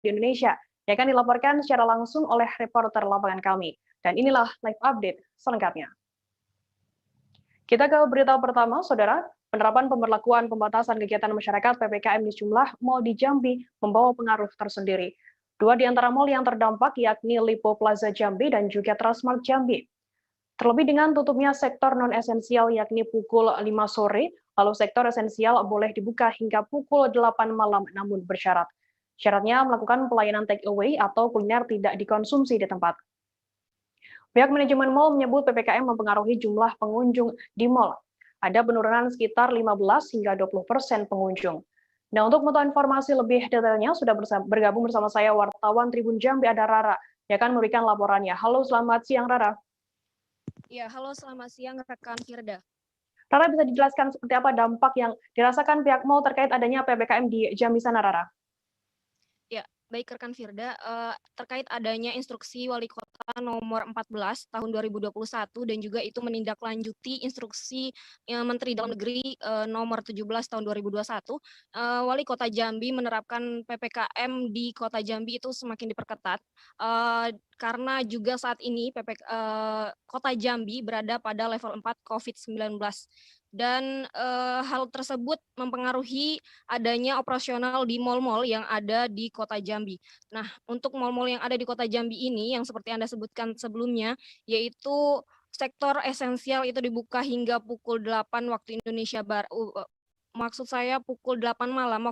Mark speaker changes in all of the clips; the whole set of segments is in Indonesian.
Speaker 1: di Indonesia, yang akan dilaporkan secara langsung oleh reporter lapangan kami. Dan inilah live update selengkapnya. Kita ke berita pertama, Saudara. Penerapan pemberlakuan pembatasan kegiatan masyarakat PPKM di sejumlah mal di Jambi membawa pengaruh tersendiri. Dua di antara mal yang terdampak yakni Lipo Plaza Jambi dan juga Transmart Jambi. Terlebih dengan tutupnya sektor non-esensial yakni pukul 5 sore, lalu sektor esensial boleh dibuka hingga pukul 8 malam namun bersyarat. Syaratnya melakukan pelayanan take away atau kuliner tidak dikonsumsi di tempat. Pihak manajemen mal menyebut PPKM mempengaruhi jumlah pengunjung di mal. Ada penurunan sekitar 15 hingga 20% pengunjung. Nah, untuk mengetahui informasi lebih detailnya, sudah bergabung bersama saya wartawan Tribun Jambi, ada Rara, yang akan memberikan laporannya. Halo, selamat siang, Rara.
Speaker 2: Ya, halo, selamat siang, rekan Firda.
Speaker 1: Rara, bisa dijelaskan seperti apa dampak yang dirasakan pihak mal terkait adanya PPKM di Jambi sana, Rara?
Speaker 2: Ya, baik rekan Firda, terkait adanya instruksi Wali Kota nomor 14 tahun 2021 dan juga itu menindaklanjuti instruksi Menteri Dalam Negeri nomor 17 tahun 2021, Wali Kota Jambi menerapkan PPKM di Kota Jambi itu semakin diperketat karena juga saat ini Kota Jambi berada pada level 4 COVID-19 dan hal tersebut mempengaruhi adanya operasional di mal-mal yang ada di Kota Jambi. Nah, untuk mal-mal yang ada di Kota Jambi ini yang seperti Anda sebutkan sebelumnya, yaitu sektor esensial itu dibuka hingga pukul 8 waktu Indonesia Barat. Maksud saya pukul 8 malam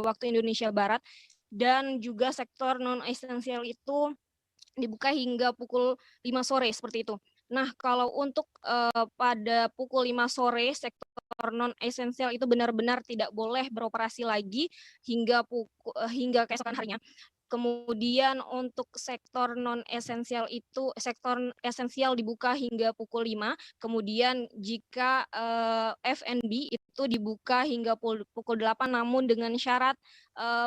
Speaker 2: waktu Indonesia Barat, dan juga sektor non esensial itu dibuka hingga pukul 5 sore seperti itu. Nah, kalau untuk pada pukul 5 sore sektor non esensial itu benar-benar tidak boleh beroperasi lagi hingga keesokan harinya. Kemudian untuk sektor non esensial itu sektor esensial dibuka hingga pukul 5. Kemudian jika F&B itu dibuka hingga pukul 8 namun dengan syarat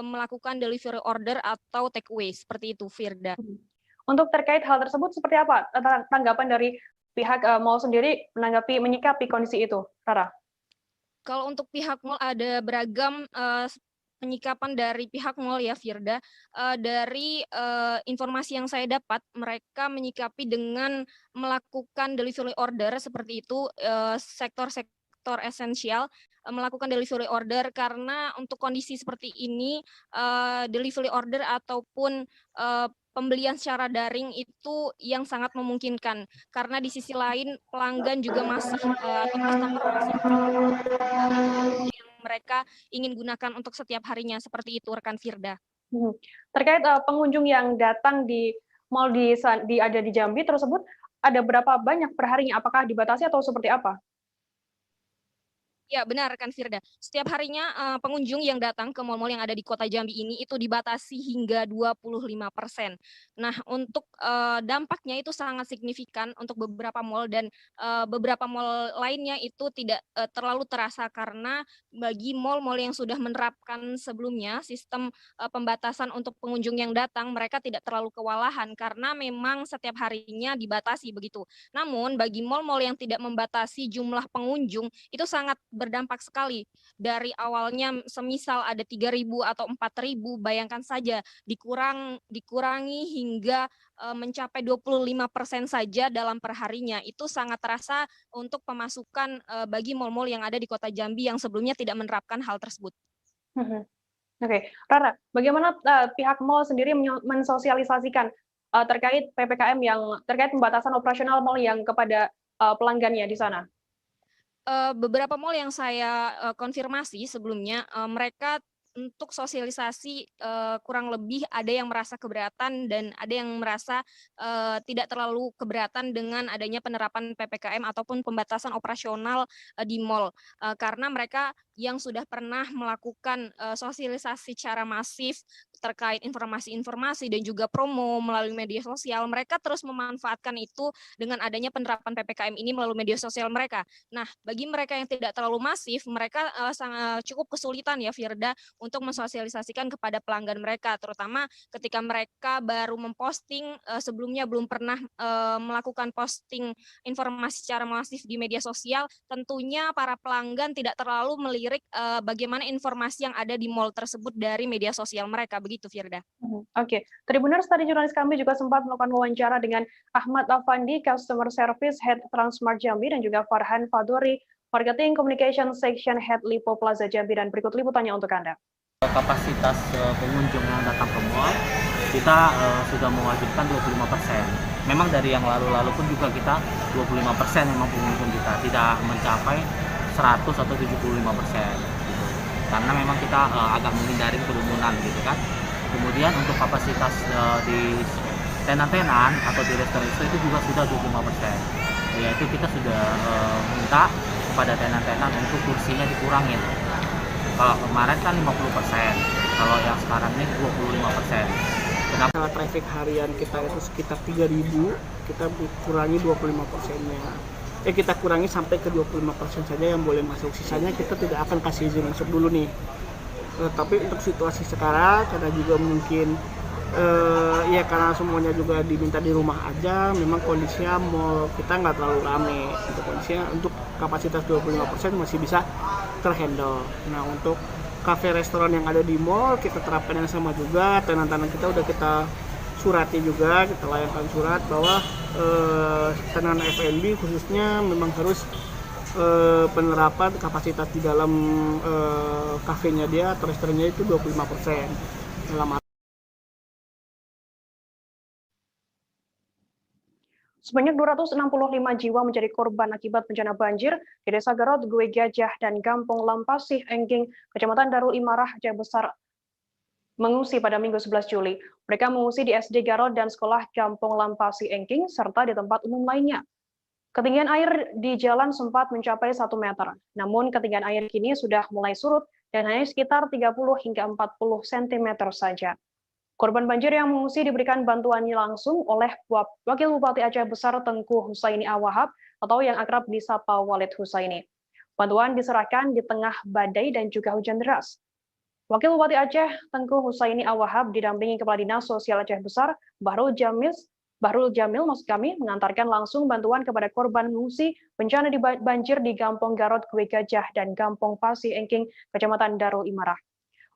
Speaker 2: melakukan delivery order atau take away seperti itu, Firda.
Speaker 1: Untuk terkait hal tersebut seperti apa tanggapan dari pihak mal sendiri menyikapi kondisi itu, Rara?
Speaker 2: Kalau untuk pihak mal ada beragam penyikapan dari pihak mal ya, Firda. Dari informasi yang saya dapat, mereka menyikapi dengan melakukan delivery order seperti itu, sektor esensial melakukan delivery order karena untuk kondisi seperti ini delivery order ataupun pembelian secara daring itu yang sangat memungkinkan karena di sisi lain pelanggan juga masih atau customer masih yang mereka ingin gunakan untuk setiap harinya seperti itu, rekan Firda.
Speaker 1: Terkait pengunjung yang datang di mal ada di Jambi tersebut, ada berapa banyak per harinya? Apakah dibatasi atau seperti apa?
Speaker 2: Ya, benar rekan Firda. Setiap harinya pengunjung yang datang ke mal-mal yang ada di Kota Jambi ini itu dibatasi hingga 25%. Nah, untuk dampaknya itu sangat signifikan untuk beberapa mal dan beberapa mal lainnya itu tidak terlalu terasa karena bagi mal-mal yang sudah menerapkan sebelumnya sistem pembatasan untuk pengunjung yang datang, mereka tidak terlalu kewalahan karena memang setiap harinya dibatasi begitu. Namun bagi mal-mal yang tidak membatasi jumlah pengunjung itu sangat berdampak sekali. Dari awalnya semisal ada 3.000 atau 4.000, bayangkan saja dikurangi hingga mencapai 25% saja dalam perharinya. Itu sangat terasa untuk pemasukan bagi mal-mal yang ada di Kota Jambi yang sebelumnya tidak menerapkan hal tersebut.
Speaker 1: Oke, Rara, bagaimana pihak mal sendiri mensosialisasikan terkait PPKM yang terkait pembatasan operasional mal yang kepada pelanggannya di sana?
Speaker 2: Beberapa mal yang saya konfirmasi sebelumnya, mereka untuk sosialisasi kurang lebih ada yang merasa keberatan dan ada yang merasa tidak terlalu keberatan dengan adanya penerapan PPKM ataupun pembatasan operasional di mal, karena mereka yang sudah pernah melakukan sosialisasi secara masif terkait informasi-informasi dan juga promo melalui media sosial, mereka terus memanfaatkan itu dengan adanya penerapan PPKM ini melalui media sosial mereka. Nah, bagi mereka yang tidak terlalu masif, mereka sangat cukup kesulitan ya, Firda, untuk mensosialisasikan kepada pelanggan mereka, terutama ketika mereka baru memposting sebelumnya belum pernah melakukan posting informasi secara masif di media sosial. Tentunya para pelanggan tidak terlalu melirik bagaimana informasi yang ada di mall tersebut dari media sosial mereka. begitu Firda.
Speaker 1: Oke. Tribuners, tadi jurnalis kami juga sempat melakukan wawancara dengan Ahmad Afandi, Customer Service Head Transmart Jambi, dan juga Farhan Faduri, Marketing Communication Section Head Lipo Plaza Jambi, dan berikut liputannya untuk Anda.
Speaker 3: Kapasitas pengunjung yang datang ke mall kita sudah mewajibkan 25%. Memang dari yang lalu-lalu pun juga kita 25% memang pengunjung kita tidak mencapai 100 atau 75% gitu. Karena memang kita agak menghindari kerumunan gitu kan. Kemudian untuk kapasitas di tenan-tenan atau di restoran itu juga sudah 25%. Yaitu kita sudah minta kepada tenan-tenan untuk kursinya dikurangin. Kalau kemarin kan 50%, kalau yang sekarang ini 25%.
Speaker 4: Kenapa traffic harian kita itu sekitar 3.000, kita kurangi 25%-nya. Kita kurangi sampai ke 25% saja yang boleh masuk. Sisanya kita tidak akan kasih izin masuk dulu nih. Tapi untuk situasi sekarang, karena juga mungkin ya karena semuanya juga diminta di rumah aja, memang kondisinya mall kita nggak terlalu rame. Untuk kondisinya untuk kapasitas 25% masih bisa terhandle. Nah untuk kafe restoran yang ada di mall kita terapkan yang sama juga. Tenan-tenan kita udah kita surati juga, kita layangkan surat bahwa tenan F&B khususnya memang harus penerapan kapasitas di dalam kafenya dia atau restorannya itu 25%. Dalam
Speaker 1: Sebanyak 265 jiwa menjadi korban akibat bencana banjir di Desa Garut, Gwe Gajah, dan Gampong Lampasih, Engging, Kecamatan Darul Imarah, Aceh Besar, mengungsi pada Minggu 11 Juli. Mereka mengungsi di SD Garut dan Sekolah Gampong Lampasih, Engging, serta di tempat umum lainnya. Ketinggian air di jalan sempat mencapai 1 meter, namun ketinggian air kini sudah mulai surut dan hanya sekitar 30 hingga 40 cm saja. Korban banjir yang mengungsi diberikan bantuannya langsung oleh Wakil Bupati Aceh Besar Tengku Husaini Awahab atau yang akrab disapa Walid Husaini. Bantuan diserahkan di tengah badai dan juga hujan deras. Wakil Bupati Aceh Tengku Husaini Awahab didampingi Kepala Dinas Sosial Aceh Besar Bahrul Jamil mengantarkan langsung bantuan kepada korban mengungsi bencana di banjir di Gampong Garut, Gwe Gajah, dan Gampong Pasih Engking, Kecamatan Darul Imarah.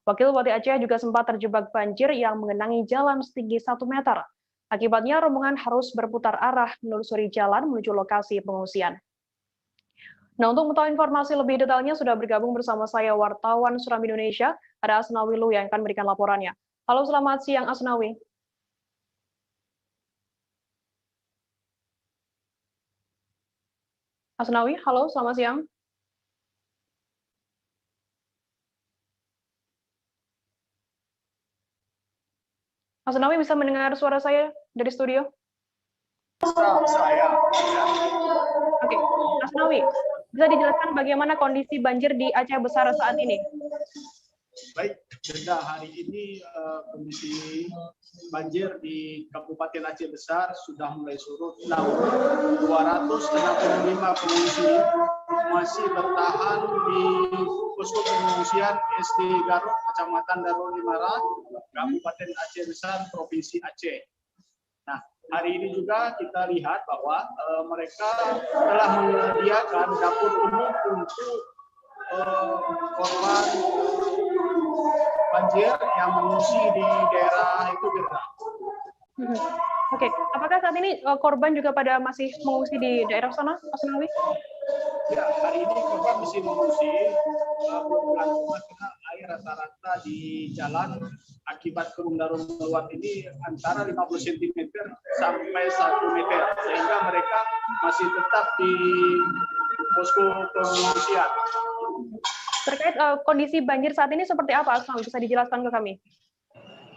Speaker 1: Wakil Bupati Aceh juga sempat terjebak banjir yang mengenangi jalan setinggi 1 meter. Akibatnya rombongan harus berputar arah menelusuri jalan menuju lokasi pengungsian. Nah, untuk mengetahui informasi lebih detailnya sudah bergabung bersama saya wartawan Suram Indonesia, ada Asnawi Lu yang akan memberikan laporannya. Halo, selamat siang Asnawi. Asnawi, halo, selamat siang. Asnawi bisa mendengar suara saya dari studio? Oke, Asnawi, bisa dijelaskan bagaimana kondisi banjir di Aceh Besar saat ini?
Speaker 5: Baik, Brenda, hari ini kondisi banjir di Kabupaten Aceh Besar sudah mulai surut. Namun 265 pengungsi masih bertahan di posko pengungsian SD Garut, Kecamatan Darul Imarah, Kabupaten Aceh Besar, Provinsi Aceh. Nah, hari ini juga kita lihat bahwa mereka telah menyediakan dapur umum untuk korban banjir yang mengungsi di daerah itu.
Speaker 1: Oke, apakah saat ini korban juga pada masih mengungsi di daerah sana, Asnawi?
Speaker 5: Ya, hari ini korban masih mengungsi, karena air rata-rata di jalan akibat gunung Darul meluap ini antara 50 cm sampai 1 meter, sehingga mereka masih tetap di posko pengungsian.
Speaker 1: Terkait kondisi banjir saat ini seperti apa, Asnawi? Bisa dijelaskan ke kami?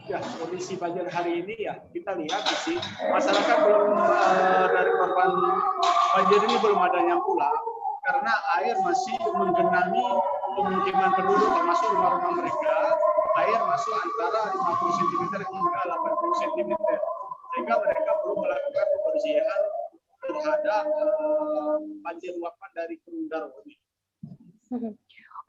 Speaker 5: Ya, kondisi banjir hari ini ya kita lihat di sini masyarakat belum dari korban banjir ini belum ada yang pulang karena air masih menggenangi pemukiman penduduk termasuk rumah-rumah mereka. Air masuk antara 50 cm hingga 80 cm sehingga mereka belum melakukan pembersihan terhadap banjir luapan dari Gunung Darul ini.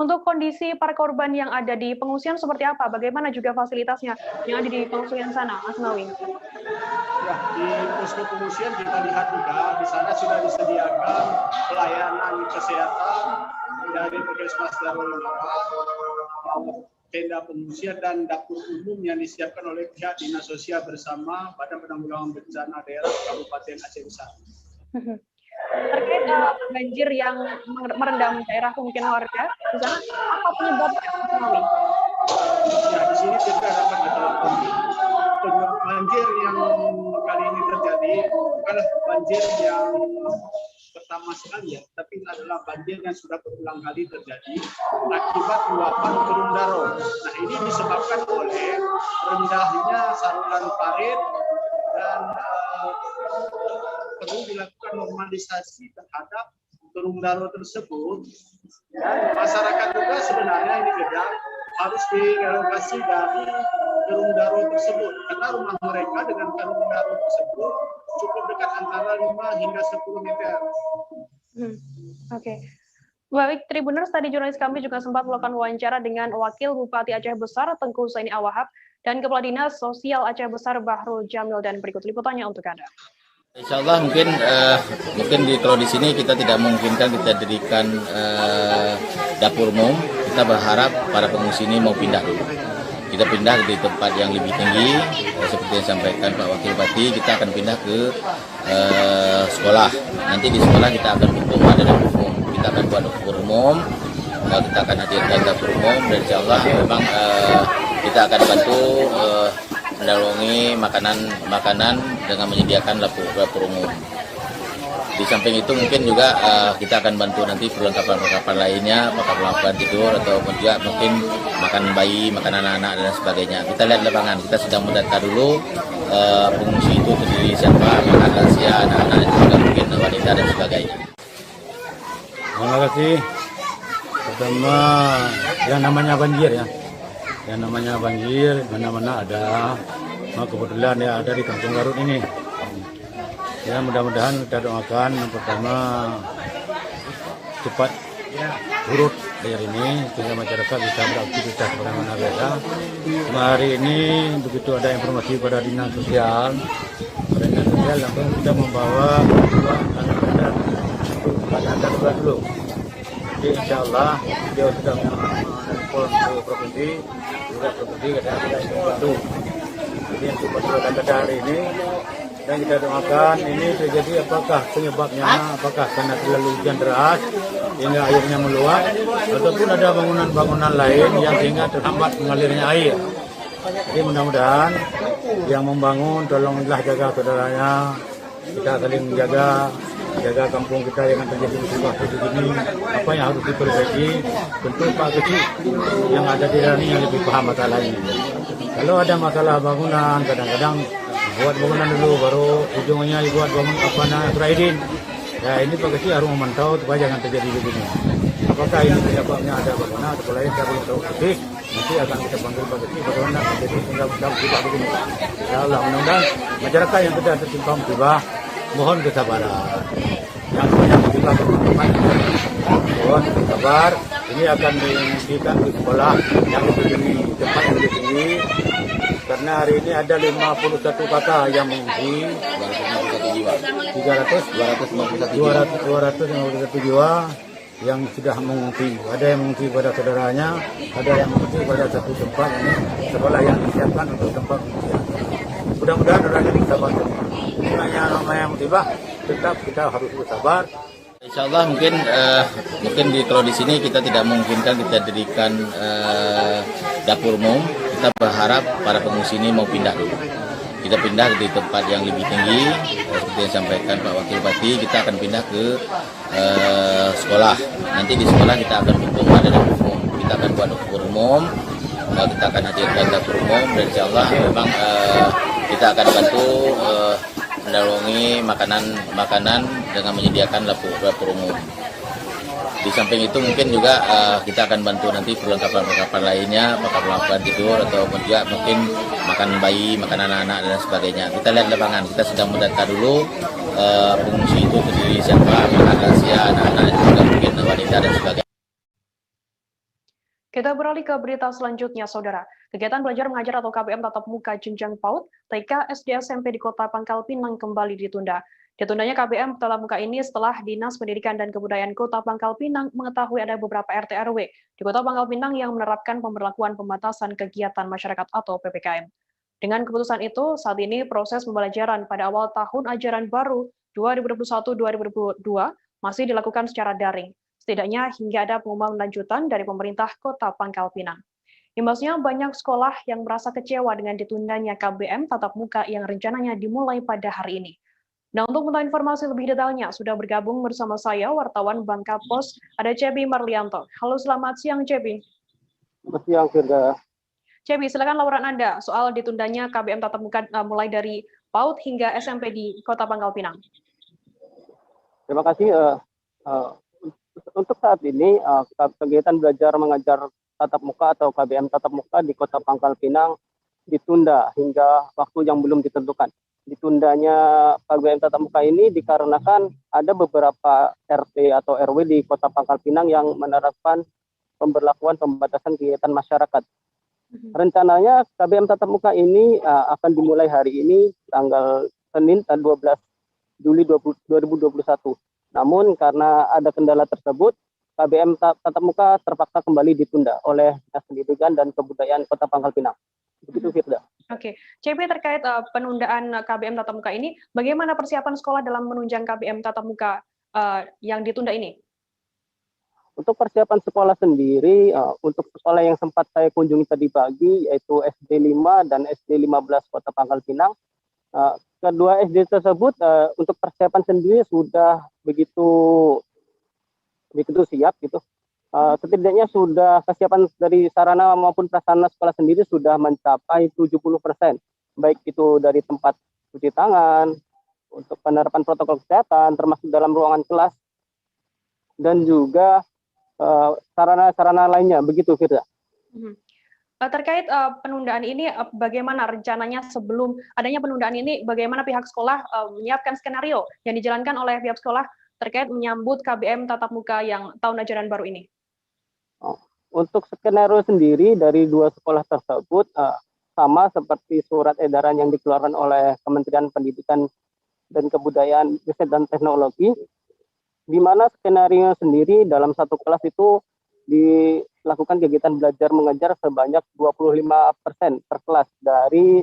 Speaker 1: Untuk kondisi para korban yang ada di pengungsian seperti apa? Bagaimana juga fasilitasnya yang ada di pengungsian sana, Asnawi?
Speaker 5: Ya, di posko pengungsian kita lihat juga di sana sudah disediakan pelayanan kesehatan dari Puskesmas Darul Imarah tenda pengungsian dan dapur umum yang disiapkan oleh pihak Dinas Sosial bersama Badan Penanggulangan Bencana Daerah Kabupaten Aceh Besar.
Speaker 1: Terkait banjir yang merendam daerah pemukiman warga, di sana apa penyebabnya?
Speaker 5: Ya, di sini kita dapat ditelepon banjir yang kali ini terjadi bukanlah banjir yang pertama sekali ya, tapi adalah banjir yang sudah berulang kali terjadi akibat luapan Gunung Daro. Nah, ini disebabkan oleh rendahnya saluran parit dan perlu dilakukan normalisasi terhadap Gunung Daro tersebut. Dan masyarakat juga sebenarnya ini gedang harus direlokasi dari Gunung Daro tersebut karena rumah mereka dengan Gunung Daro tersebut cukup dekat antara 5 hingga 10 meter.
Speaker 1: Oke. Baik, Tribuners, tadi jurnalis kami juga sempat melakukan wawancara dengan Wakil Bupati Aceh Besar Tengku Zaini Awahab dan Kepala Dinas Sosial Aceh Besar Bahrul Jamil, dan berikut liputannya untuk Anda.
Speaker 6: Insya Allah mungkin kalau di sini kita tidak memungkinkan kita dirikan dapur umum. Kita berharap para pengungsi ini mau pindah dulu. Kita pindah di tempat yang lebih tinggi, seperti yang disampaikan Pak Wakil Bupati. Kita akan pindah ke sekolah. Nanti di sekolah kita akan bentuk ada dapur umum. Kita akan buat dapur umum. Kita akan hadirkan dapur umum dan insya Allah memang kita akan bantu mendalungi makanan dengan menyediakan dapur umum. Di samping itu mungkin juga kita akan bantu nanti perlengkapan lainnya, perlengkapan tidur ataupun juga mungkin makan bayi, makan anak-anak dan sebagainya. Kita lihat lapangan, kita sedang mendata dulu pengungsi itu terdiri siapa, anak lansia, anak-anak juga mungkin wanita dan sebagainya.
Speaker 7: Terima kasih. Pertama, yang namanya banjir ya. Yang namanya banjir, mana-mana ada. Nah, kebetulan ya ada di Kampung Garut ini. Ya, mudah-mudahan kita doakan yang pertama cepat surut air ini sehingga masyarakat bisa beraktivitas sebagaimana biasa. Hari ini begitu ada informasi pada Dinas Sosial, langsung kita membawa anak-anak dulu. Jadi insya Allah dia sudah menelpon ke provinsi, juga provinsi kadang-kadang kita bantu. Jadi yang cepat pada hari ini. Dan kita doakan ini terjadi apakah penyebabnya, apakah karena terlalu hujan deras hingga airnya meluap, ataupun ada bangunan-bangunan lain yang sehingga terhambat mengalirnya air. Jadi mudah-mudahan yang membangun tolonglah jaga saudaranya, kita saling jaga kampung kita jangan terjadi musibah seperti ini. Apa yang harus diperbaiki, tentu Pak Kecil yang ada di dalam ini yang lebih paham masalah ini. Kalau ada masalah bangunan, kadang-kadang buat bangunan dulu, baru ujungnya dibuat bangun apa namanya Suraidin. Ya ini Pak Kecil harus memantau supaya jangan terjadi begini. Apakah ini penyebabnya ada bagaimana atau lain saya belum tahu persis. Nanti akan kita panggil Pak Kecil bagaimana terjadi sehingga tidak begini. Ya Allah, mudah-mudahan masyarakat yang sudah tertimpa musibah mohon kesabaran. Yang punya musibah teman-teman mohon sabar. Ini akan dihentikan di sekolah yang lebih tinggi, tempat yang lebih tinggi. Karena hari ini ada 51 kakak yang mengungsi, 251 jiwa yang sudah mengungsi. Ada yang mengungsi pada saudaranya, ada yang mengungsi pada satu tempat ini sekolah yang disiapkan untuk tempat pengungsian. Mudah-mudahan orang ini bisa bantu. Namanya musibah, tetap kita harus bersabar.
Speaker 6: Insya Allah mungkin kalau di sini kita tidak memungkinkan kita dirikan dapur umum. Kita berharap para pengungsi ini mau pindah dulu. Kita pindah di tempat yang lebih tinggi, seperti yang disampaikan Pak Wakil Bupati. Kita akan pindah ke sekolah. Nanti di sekolah kita akan bentuk ada dapur umum. Kita akan buat dapur umum. Kita akan hadirkan dapur umum dan insya Allah memang kita akan bantu mendalungi makanan dengan menyediakan dapur umum. Di samping itu mungkin juga kita akan bantu nanti perlengkapan lainnya, perlengkapan tidur ataupun juga mungkin makan bayi, makan anak-anak dan sebagainya. Kita lihat lapangan, kita sedang mendata dulu pengungsi itu terdiri siapa, anak lansia, anak-anak juga mungkin wanita dan sebagainya.
Speaker 1: Kita beralih ke berita selanjutnya, Saudara. Kegiatan belajar mengajar atau KBM tatap muka jenjang PAUD, TK, SD, SMP di Kota Pangkal Pinang kembali ditunda. Ditundanya KBM tatap muka ini setelah Dinas Pendidikan dan Kebudayaan Kota Pangkal Pinang mengetahui ada beberapa RT RW di Kota Pangkal Pinang yang menerapkan pemberlakuan pembatasan kegiatan masyarakat atau PPKM. Dengan keputusan itu, saat ini proses pembelajaran pada awal tahun ajaran baru 2021-2022 masih dilakukan secara daring, setidaknya hingga ada pengumuman lanjutan dari pemerintah Kota Pangkal Pinang. Imbasnya, banyak sekolah yang merasa kecewa dengan ditundanya KBM tatap muka yang rencananya dimulai pada hari ini. Nah, untuk mengetahui informasi lebih detailnya, sudah bergabung bersama saya, wartawan Bangka Pos, ada Cebi Marlianto. Halo, selamat siang, Cebi.
Speaker 8: Selamat siang, Firda.
Speaker 1: Cebi, silakan laporan Anda soal ditundanya KBM tatap muka mulai dari PAUD hingga SMP di Kota Pangkal Pinang.
Speaker 8: Terima kasih. Untuk saat ini, kegiatan belajar mengajar tatap muka atau KBM tatap muka di Kota Pangkal Pinang ditunda hingga waktu yang belum ditentukan. Ditundanya KBM tatap muka ini dikarenakan ada beberapa RT atau RW di Kota Pangkal Pinang yang menerapkan pemberlakuan pembatasan kegiatan masyarakat. Rencananya KBM tatap muka ini akan dimulai hari ini tanggal Senin 12 Juli 2021. Namun karena ada kendala tersebut, KBM tatap muka terpaksa kembali ditunda oleh Dinas Pendidikan dan Kebudayaan Kota Pangkal Pinang. Begitu, Firda.
Speaker 1: Oke, CP terkait penundaan KBM tatap muka ini, bagaimana persiapan sekolah dalam menunjang KBM tatap muka yang ditunda ini?
Speaker 8: Untuk persiapan sekolah sendiri, untuk sekolah yang sempat saya kunjungi tadi pagi, yaitu SD 5 dan SD 15 Kota Pangkal Pinang, kedua SD tersebut untuk persiapan sendiri sudah begitu siap gitu. Setidaknya sudah kesiapan dari sarana maupun prasarana sekolah sendiri sudah mencapai 70%, baik itu dari tempat cuci tangan, untuk penerapan protokol kesehatan, termasuk dalam ruangan kelas, dan juga sarana-sarana lainnya, begitu, Firda.
Speaker 1: Terkait penundaan ini, bagaimana rencananya sebelum adanya penundaan ini, bagaimana pihak sekolah menyiapkan skenario yang dijalankan oleh pihak sekolah terkait menyambut KBM tatap muka yang tahun ajaran baru ini?
Speaker 8: Untuk skenario sendiri dari dua sekolah tersebut sama seperti surat edaran yang dikeluarkan oleh Kementerian Pendidikan dan Kebudayaan, Riset dan Teknologi, di mana skenario sendiri dalam satu kelas itu dilakukan kegiatan belajar mengajar sebanyak 25% per kelas dari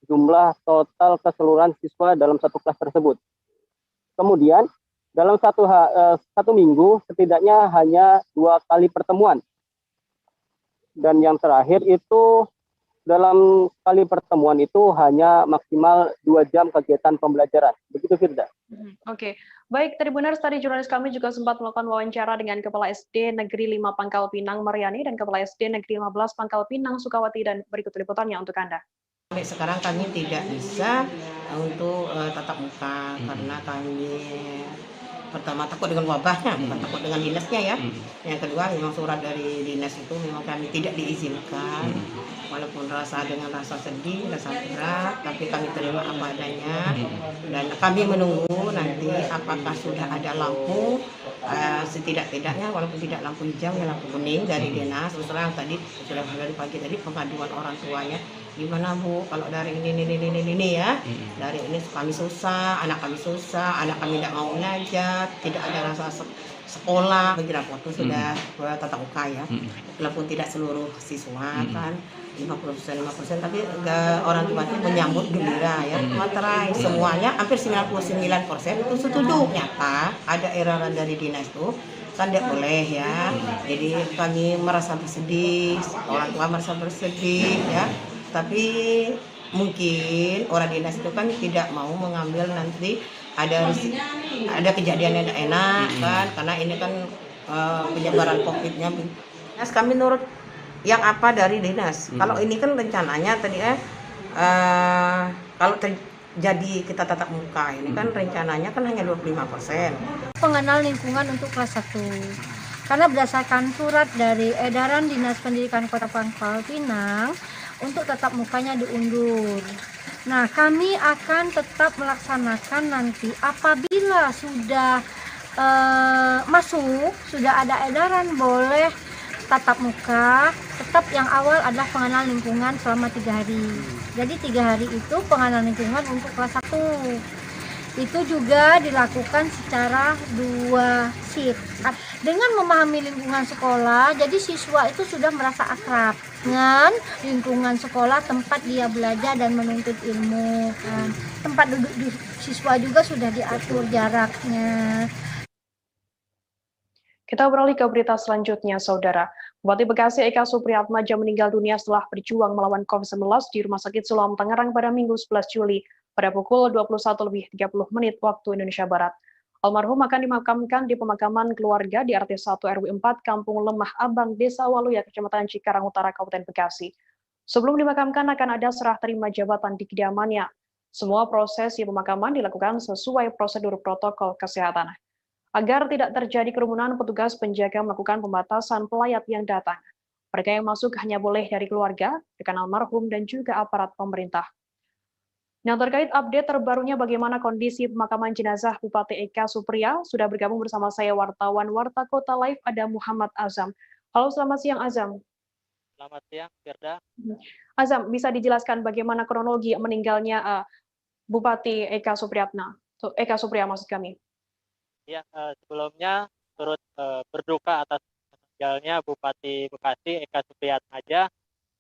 Speaker 8: jumlah total keseluruhan siswa dalam satu kelas tersebut. Kemudian dalam satu minggu setidaknya hanya 2 kali pertemuan. Dan yang terakhir itu dalam kali pertemuan itu hanya maksimal 2 jam kegiatan pembelajaran. Begitu, Firda.
Speaker 1: Oke. Baik, tadi jurnalis kami juga sempat melakukan wawancara dengan Kepala SD Negeri 5 Pangkal Pinang Maryani dan Kepala SD Negeri 15 Pangkal Pinang Sukawati, dan berikut liputannya untuk Anda.
Speaker 9: Sampai sekarang kami tidak bisa untuk tatap muka karena kami pertama takut dengan wabahnya, bukan takut dengan dinasnya ya. Yang kedua memang surat dari dinas itu memang kami tidak diizinkan, walaupun dengan rasa sedih, rasa berat, tapi kami terima apa adanya dan kami menunggu nanti apakah sudah ada lampu setidak-tidaknya walaupun tidak lampu hijau ya lampu kuning dari dinas. Terus terang tadi sudah dari pagi tadi pengaduan orang tuanya, gimana Bu kalau dari ini ya, dari ini kami susah, anak kami tidak mau belajar, tidak ada rasa sekolah. Begitu waktu sudah tatap muka ya, walaupun tidak seluruh siswa kan 50%, tapi orang tua itu menyambut gembira ya. Materai semuanya hampir 99% itu setuju. Nyata ada edaran dari dinas itu kan tidak boleh ya. Jadi kami merasa bersedih, orang tua merasa bersedih ya. Tapi mungkin orang dinas itu kan tidak mau mengambil nanti ada kejadian yang tidak enak kan, karena ini kan penyebaran COVID-nya. Kami nurut yang apa dari dinas. Kalau ini kan rencananya tadi kalau terjadi kita tatap muka ini kan rencananya kan hanya 25%.
Speaker 10: Pengenal lingkungan untuk kelas 1. Karena berdasarkan surat dari edaran Dinas Pendidikan Kota Pangkal Pinang untuk tatap mukanya diundur. Nah, kami akan tetap melaksanakan nanti apabila sudah sudah ada edaran boleh tatap muka, tetap yang awal adalah pengenalan lingkungan selama 3 hari. Jadi 3 hari itu pengenalan lingkungan untuk kelas 1. itu juga dilakukan secara 2 shift. Dengan memahami lingkungan sekolah, jadi siswa itu sudah merasa akrab dengan lingkungan sekolah, tempat dia belajar dan menuntut ilmu. Tempat duduk di siswa juga sudah diatur jaraknya.
Speaker 1: Kita beralih ke berita selanjutnya, Saudara. Bupati Bekasi Eka Supriyatmaja meninggal dunia setelah berjuang melawan COVID-19 di Rumah Sakit Siloam Tangerang pada Minggu 11 Juli pada pukul 21.30 waktu Indonesia Barat. Almarhum akan dimakamkan di pemakaman keluarga di RT 1 RW 4 Kampung Lemah Abang, Desa Waluya, Kecamatan Cikarang Utara, Kabupaten Bekasi. Sebelum dimakamkan akan ada serah terima jabatan di kediamannya. Semua prosesi pemakaman dilakukan sesuai prosedur protokol kesehatan. Agar tidak terjadi kerumunan, petugas penjaga melakukan pembatasan pelayat yang datang. Mereka yang masuk hanya boleh dari keluarga, rekan almarhum, dan juga aparat pemerintah. Nah, terkait update terbarunya bagaimana kondisi pemakaman jenazah Bupati Eka Supriya, sudah bergabung bersama saya wartawan Warta Kota Live, ada Muhammad Azam. Halo, selamat siang Azam.
Speaker 11: Selamat siang, Firda.
Speaker 1: Azam, bisa dijelaskan bagaimana kronologi meninggalnya Bupati Eka Supriya maksud kami?
Speaker 11: Ya, sebelumnya turut berduka atas meninggalnya Bupati Bekasi Eka Supriyatmaja.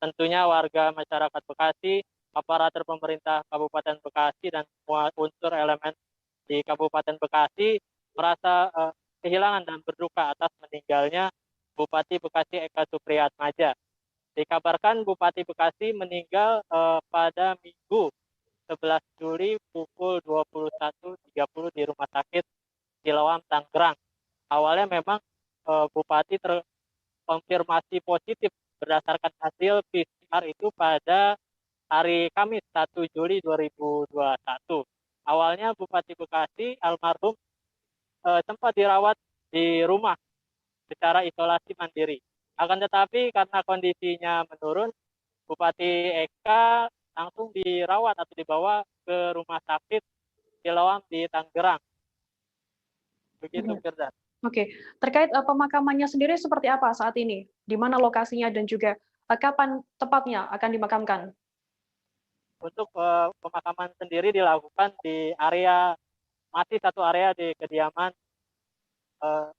Speaker 11: Tentunya warga masyarakat Bekasi, aparatur pemerintah Kabupaten Bekasi, dan semua unsur elemen di Kabupaten Bekasi merasa kehilangan dan berduka atas meninggalnya Bupati Bekasi Eka Supriyatmaja. Dikabarkan Bupati Bekasi meninggal pada Minggu 11 Juli pukul 21.30 di Rumah Sakit Siloam Tangerang. Awalnya memang Bupati terkonfirmasi positif berdasarkan hasil PCR itu pada hari Kamis 1 Juli 2021. Awalnya Bupati Bekasi almarhum sempat dirawat di rumah secara isolasi mandiri. Akan tetapi karena kondisinya menurun, Bupati Eka langsung dirawat atau dibawa ke Rumah Sakit Siloam di Tangerang. Begitu, Firda.
Speaker 1: Oke, terkait pemakamannya sendiri seperti apa saat ini? Di mana lokasinya dan juga kapan tepatnya akan dimakamkan?
Speaker 11: Untuk pemakaman sendiri dilakukan di masih satu area di kediaman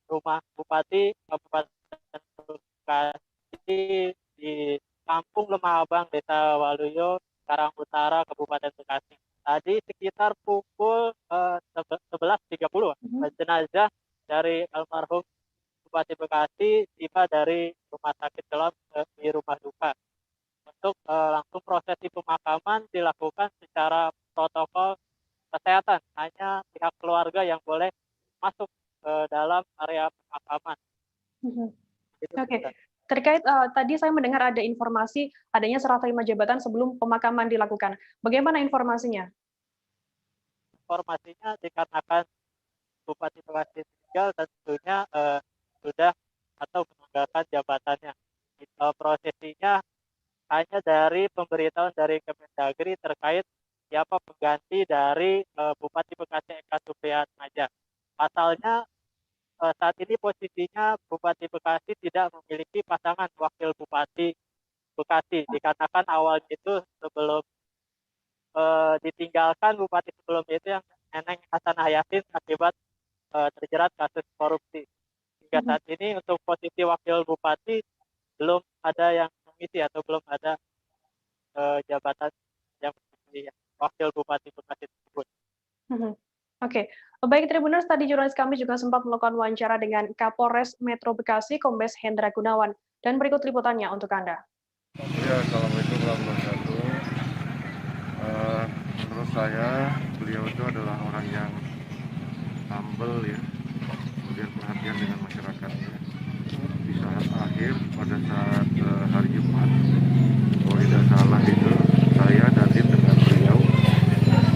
Speaker 11: rumah Bupati Kabupaten Bekasi di Kampung Lemah Abang, Desa Waluyo, Cikarang Utara, Kabupaten Bekasi. Tadi sekitar pukul 11.30 jenazah dari almarhum Bupati Bekasi tiba dari Rumah Sakit Siloam di rumah duka. Untuk langsung prosesi pemakaman dilakukan secara protokol kesehatan. Hanya pihak keluarga yang boleh masuk dalam area pemakaman.
Speaker 1: Oke. Terkait tadi saya mendengar ada informasi adanya serah terima jabatan sebelum pemakaman dilakukan. Bagaimana informasinya?
Speaker 11: Informasinya dikarenakan Bupati Bekasi meninggal, tentunya sudah atau meninggalkan jabatannya. Prosesinya hanya dari pemberitahuan dari Kemendagri terkait siapa pengganti dari Bupati Bekasi Eka Supriyatmaja. Pasalnya saat ini posisinya Bupati Bekasi tidak memiliki pasangan wakil Bupati Bekasi, dikarenakan awalnya itu sebelum ditinggalkan Bupati sebelumnya itu yang Neneng Hasanah Yassin akibat terjerat kasus korupsi. Hingga saat ini untuk posisi wakil Bupati belum ada yang mengisi atau belum ada jabatan yang wakil Bupati Bekasi tersebut.
Speaker 1: Oke, baik Tribuners, tadi jurnalis kami juga sempat melakukan wawancara dengan Kapolres Metro Bekasi, Kombes Hendra Gunawan, dan berikut liputannya untuk Anda.
Speaker 12: Ya, Assalamualaikum warahmatullahi wabarakatuh. Menurut saya, beliau itu adalah orang yang humble ya, kemudian perhatian dengan masyarakatnya. Di saat akhir, pada saat hari Jumat, kalau tidak salah itu, saya dan tim dengan beliau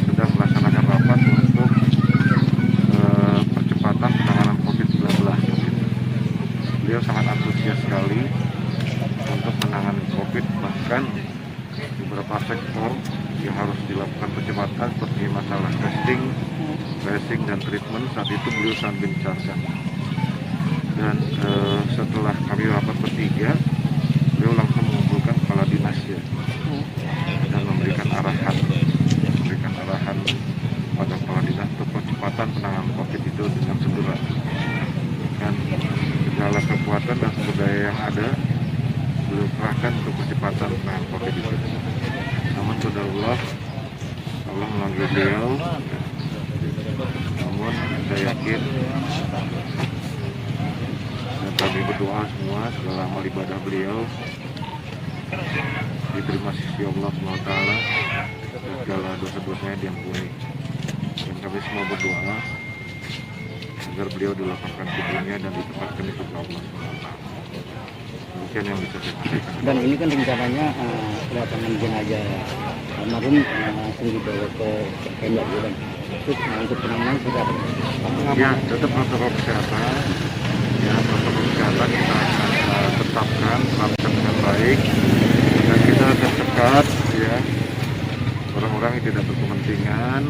Speaker 12: sedang melaksanakan rapat untuk percepatan penanganan COVID-19. Beliau sangat antusias sekali untuk menangani COVID, bahkan beberapa sektor yang harus dilakukan percepatan seperti masalah testing, tracing, dan treatment. Saat itu beliau sangat gencarkan. Dan setelah kami rapat bertiga, beliau langsung mengumpulkan kepala dinas ya, dan memberikan arahan pada kepala dinas untuk sampai di situ. Namun qadarullah, Allah memanggil beliau. Namun saya yakin dan kami berdoa semua segala amal ibadah beliau diterima sisi Allah SWT dan segala dosa-dosanya diampuni. Dan kami semua berdoa agar beliau dilapangkan kuburnya dan ditempatkan di surga Allah SWT. Demikian yang bisa saya sampaikan. Dan ini kan rencananya kedatangan jenazah almarhum langsung dibawa ke Pemda Bulan. Terus untuk penanganan sudah ya, tetap protokol kesehatan. Ya, protokol kesehatan kita akan tetapkan, terapkan dengan baik, dan kita akan sekat ya orang-orang yang tidak berkepentingan,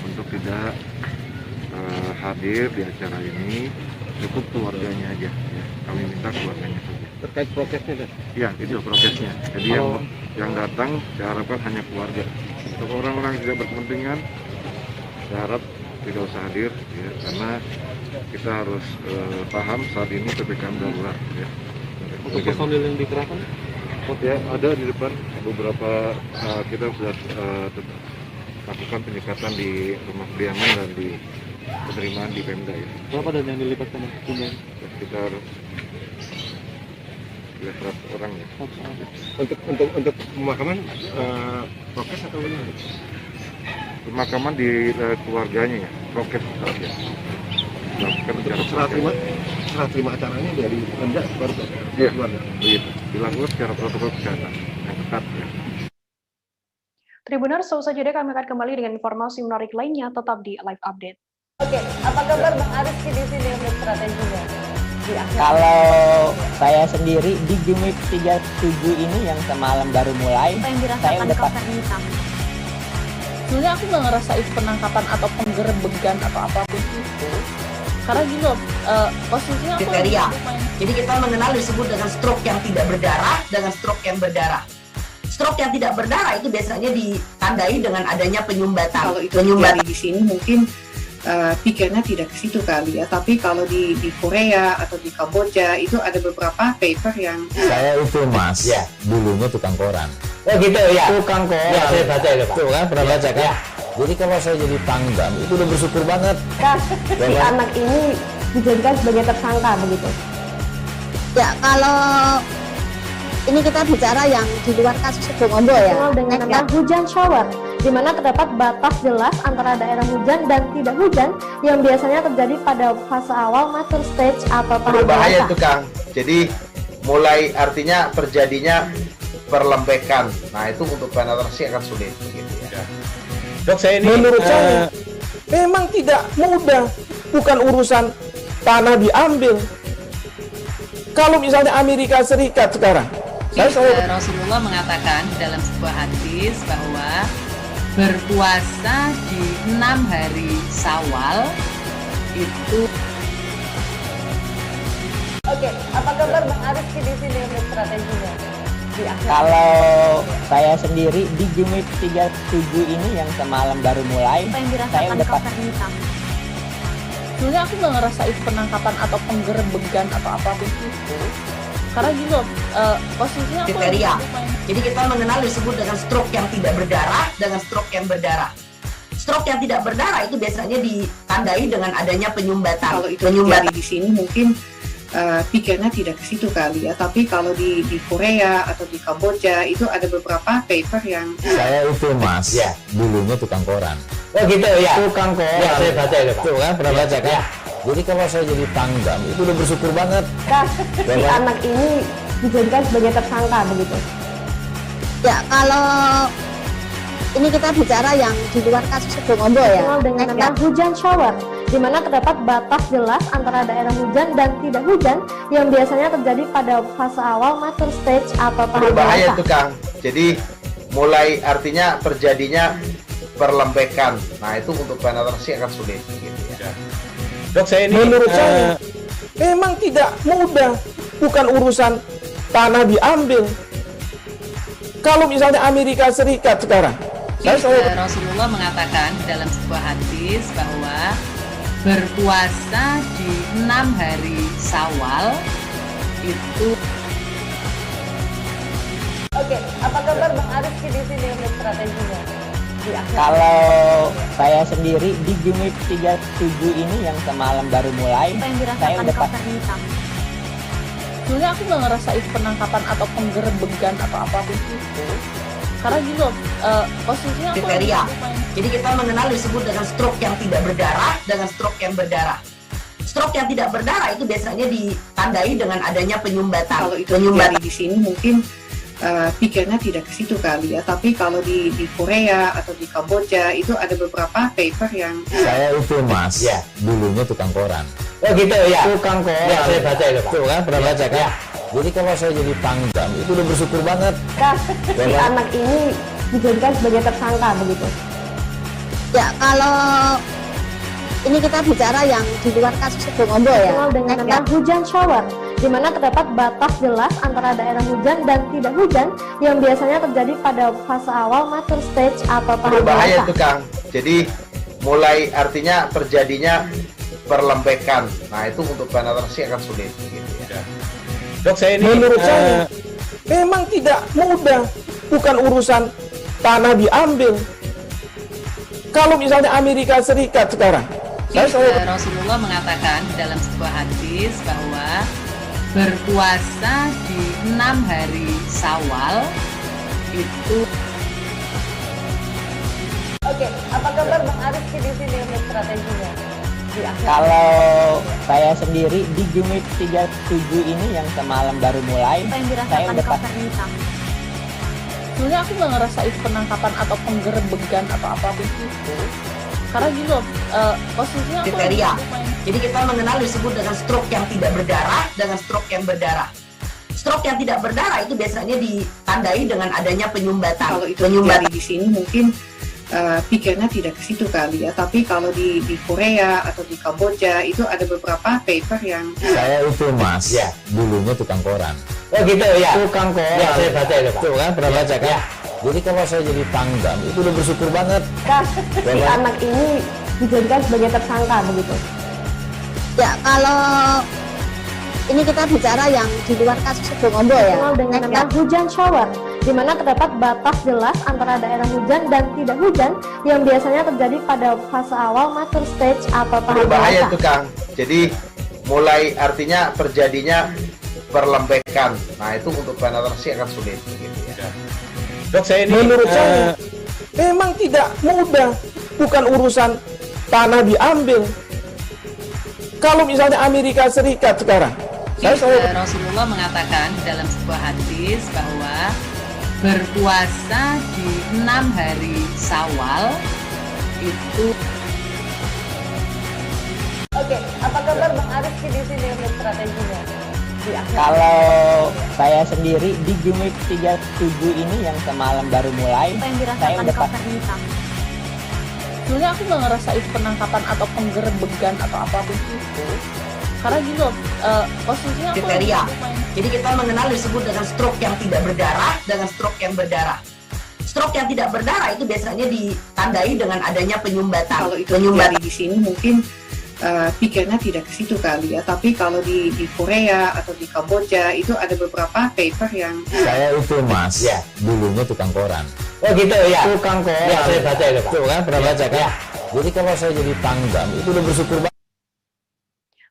Speaker 12: untuk tidak hadir di acara ini. Cukup keluarganya aja ya. Kami minta keluarganya saja. Terkait prokesnya, ya itu prokesnya. Jadi yang datang saya harapkan hanya keluarga. Untuk orang-orang yang tidak berkepentingan, saya harap tidak usah hadir ya, karena kita harus paham saat ini PPKM darurat ya. Untuk personil yang dikerahkan? Ya, ada di depan beberapa kita sudah lakukan penyekatan di rumah kediaman dan di penerimaan di Pemda ya. Berapa dan yang dilibatkan jumlah? Sekitar 100 orang ya. Untuk pemakaman prokes atau gimana? Pemakaman di keluarganya ya, prokes saja. Serah terima acaranya dari Pemda baru ke keluarga. Iya, dilakukan secara protokol kesehatan yang ketat ya.
Speaker 1: Tribuners, seusai jeda kami akan kembali dengan informasi menarik lainnya tetap di Live Update.
Speaker 13: Oke, apa kabar Bang Ariski di sini untuk strateginya?
Speaker 14: Kalau saya sendiri di Gimik 37 ini yang semalam baru mulai, saya udah pasti.
Speaker 15: Sebenarnya aku nggak ngerasa itu penangkapan atau penggerbegan atau apapun itu. Karena gini loh, posisinya aku
Speaker 9: kriteria. Jadi kita mengenal disebut dengan stroke yang tidak berdarah dengan stroke yang berdarah. Stroke yang tidak berdarah itu biasanya ditandai dengan adanya penyumbatan.
Speaker 16: Kalau itu terjadi di sini mungkin pikirnya tidak ke situ kali ya. Tapi kalau di Korea atau di Kamboja itu ada beberapa paper yang
Speaker 6: saya itu mas, ya dulunya tukang koran. Oh gitu ya. Tukang koran. Ya saya baca itu Pak. Tuh kan pernah baca kan? Ya. Jadi kalau saya jadi pangdam itu udah bersyukur banget.
Speaker 13: Si anak ini dijadikan sebagai tersangka begitu.
Speaker 17: Ya kalau ini kita bicara yang di luar kasus Sebongondo ya.
Speaker 13: Dengan nama hujan shower, di mana terdapat batas jelas antara daerah hujan dan tidak hujan yang biasanya terjadi pada fase awal mature stage atau tahap
Speaker 18: berbahaya itu Kang. Jadi mulai artinya terjadinya perlembekan. Nah itu untuk penetrasi akan sulit gitu ya.
Speaker 19: Dok saya ini menurut saya memang tidak mudah, bukan urusan tanah diambil. Kalau misalnya Amerika Serikat sekarang
Speaker 20: Rasulullah mengatakan dalam sebuah hadis bahwa berpuasa di 6 hari Syawal itu.
Speaker 13: Oke, apa kabar Bang Ariski di sini untuk strateginya?
Speaker 14: Kalau saya sendiri di Gimik 37 ini yang semalam baru mulai, saya udah pasti.
Speaker 15: Sebenarnya aku nggak ngerasa itu penangkapan atau penggerbegan atau apapun itu. Karena gini loh, posisinya
Speaker 9: kriteria. Jadi kita mengenal disebut dengan stroke yang tidak berdarah dengan stroke yang berdarah. Stroke yang tidak berdarah itu biasanya ditandai dengan adanya penyumbatan.
Speaker 16: Kalau itu terjadi di sini mungkin pikirnya tidak ke situ kali ya. Tapi kalau di Korea atau di Kamboja itu ada beberapa paper yang
Speaker 6: saya itu mas, ya dulunya tukang koran.
Speaker 14: Oh gitu ya.
Speaker 6: Tukang koran. Ya saya baca itu Pak. Tuh kan pernah baca kan? Ya. Jadi kalau saya jadi pangdam itu udah bersyukur banget.
Speaker 13: Si anak ini dijadikan sebagai tersangka begitu.
Speaker 17: Ya kalau ini kita bicara yang di luar kasus Sebongondo ya.
Speaker 13: Dengan nama hujan shower, di mana terdapat batas jelas antara daerah hujan dan tidak hujan yang biasanya terjadi pada fase awal mature stage atau tahap
Speaker 18: berbahaya itu Kang. Jadi mulai artinya terjadinya perlembekan. Nah itu untuk penetrasi akan sulit gitu ya.
Speaker 19: Dok saya ini menurut saya memang tidak mudah, bukan urusan tanah diambil. Kalau misalnya Amerika Serikat sekarang,
Speaker 20: Rasulullah mengatakan dalam sebuah hadis bahwa berpuasa di 6 hari Syawal itu.
Speaker 13: Oke, apa kabar Bang Ariski di sini untuk strateginya?
Speaker 14: Kalau saya sendiri di Jumit 37 ini yang semalam baru mulai,
Speaker 13: Apa yang
Speaker 14: saya
Speaker 13: dirasakan
Speaker 14: udah
Speaker 13: Kak Nita?
Speaker 15: Sebenarnya aku nggak ngerasain penangkapan atau penggerebegan atau apapun itu. Karena gini loh, posisinya aku
Speaker 9: Kriteria.
Speaker 15: lagi main.
Speaker 9: Jadi kita mengenal disebut dengan stroke yang tidak berdarah dengan stroke yang berdarah. Stroke yang tidak berdarah itu biasanya ditandai dengan adanya penyumbatan. Kalau itu terjadi di sini mungkin pikirnya tidak ke situ kali ya. Tapi kalau di Korea atau di Kamboja itu ada beberapa paper yang
Speaker 6: Saya itu mas, dulunya tukang koran.
Speaker 14: Oh gitu ya.
Speaker 6: Tukang koran.
Speaker 14: Ya, saya baca itu Pak.
Speaker 6: Tuh kan, pernah baca kan?
Speaker 14: Ya.
Speaker 6: Jadi kalau saya jadi pangdam, itu udah bersyukur banget.
Speaker 13: Kak, si anak ini dijadikan sebagai tersangka begitu?
Speaker 17: Ya, kalau ini kita bicara yang di luar kasus Bongobo ya.
Speaker 13: Dikenal dengan nama hujan shower, di mana terdapat batas jelas antara daerah hujan dan tidak hujan yang biasanya terjadi pada fase awal mature stage atau tahap
Speaker 18: Berbahaya
Speaker 13: dewasa.
Speaker 18: itu Kang. Jadi mulai artinya terjadinya perlembekan. Nah itu untuk penetrasi akan sulit. Gitu ya.
Speaker 19: Dok, saya ini menurut saya memang tidak mudah, bukan urusan tanah diambil. Kalau misalnya Amerika Serikat sekarang,
Speaker 20: Rasulullah mengatakan dalam sebuah hadis bahwa berpuasa di 6 hari Syawal itu.
Speaker 13: Oke, apa kabar Bang Ariski di sini untuk strateginya?
Speaker 14: Kalau saya sendiri di Jumit 37 ini yang semalam baru mulai,
Speaker 13: Apa yang
Speaker 14: saya
Speaker 13: dirasakan
Speaker 14: udah
Speaker 13: Kak Nita?
Speaker 15: Sebenarnya aku nggak ngerasain penangkapan atau penggerebegan atau apapun itu. Karena gini loh, posisinya aku
Speaker 9: kriteria.
Speaker 15: lagi main.
Speaker 9: Jadi kita mengenal disebut dengan stroke yang tidak berdarah dengan stroke yang berdarah. Stroke yang tidak berdarah itu biasanya ditandai dengan adanya penyumbatan. Kalau itu terjadi di sini mungkin pikirnya tidak ke situ kali ya. Tapi kalau di Korea atau di Kamboja itu ada beberapa paper yang
Speaker 6: saya itu mas, dulunya tukang koran.
Speaker 14: Oh gitu ya.
Speaker 6: Tukang koran.
Speaker 14: Ya, saya baca itu Pak.
Speaker 6: Tuh kan, pernah baca kan?
Speaker 14: Ya.
Speaker 6: Jadi kalau saya jadi pangdam, itu udah bersyukur banget.
Speaker 13: Kak, si anak ini dijadikan sebagai tersangka begitu?
Speaker 17: Ya, kalau ini kita bicara yang di luar kasus Bongobo ya.
Speaker 13: Dikenal dengan nama hujan shower, di mana terdapat batas jelas antara daerah hujan dan tidak hujan yang biasanya terjadi pada fase awal mature stage atau tahap
Speaker 18: Berbahaya
Speaker 13: dewasa.
Speaker 18: itu Kang. Jadi mulai artinya terjadinya perlembekan. Nah itu untuk penetrasi akan sulit. Gitu ya.
Speaker 19: Dok, saya ini menurut saya memang tidak mudah, bukan urusan tanah diambil. Kalau misalnya Amerika Serikat sekarang,
Speaker 20: Rasulullah mengatakan dalam sebuah hadis bahwa berpuasa di 6 hari Syawal itu.
Speaker 13: Oke, apa kabar Bang Ariski di sini untuk strateginya?
Speaker 14: Kalau saya sendiri di Jumit 37 ini yang semalam baru mulai,
Speaker 13: Apa yang
Speaker 14: saya
Speaker 13: dirasakan
Speaker 14: udah
Speaker 13: Kak Nita?
Speaker 15: Sebenarnya aku nggak ngerasain penangkapan atau penggerebegan atau apapun itu. Karena gini loh, posisinya aku
Speaker 9: kriteria.
Speaker 15: lagi main.
Speaker 9: Jadi kita mengenal disebut dengan stroke yang tidak berdarah dengan stroke yang berdarah. Stroke yang tidak berdarah itu biasanya ditandai dengan adanya penyumbatan. Kalau itu terjadi di sini mungkin pikirnya tidak ke situ kali ya. Tapi kalau di Korea atau di Kamboja itu ada beberapa paper yang
Speaker 6: Saya itu mas, dulunya tukang koran.
Speaker 14: Oh gitu ya.
Speaker 6: Tukang koran.
Speaker 14: Ya, saya baca itu Pak.
Speaker 6: Tuh kan, pernah baca kan?
Speaker 14: Ya.
Speaker 6: Jadi kalau saya jadi pangdam, itu udah bersyukur banget.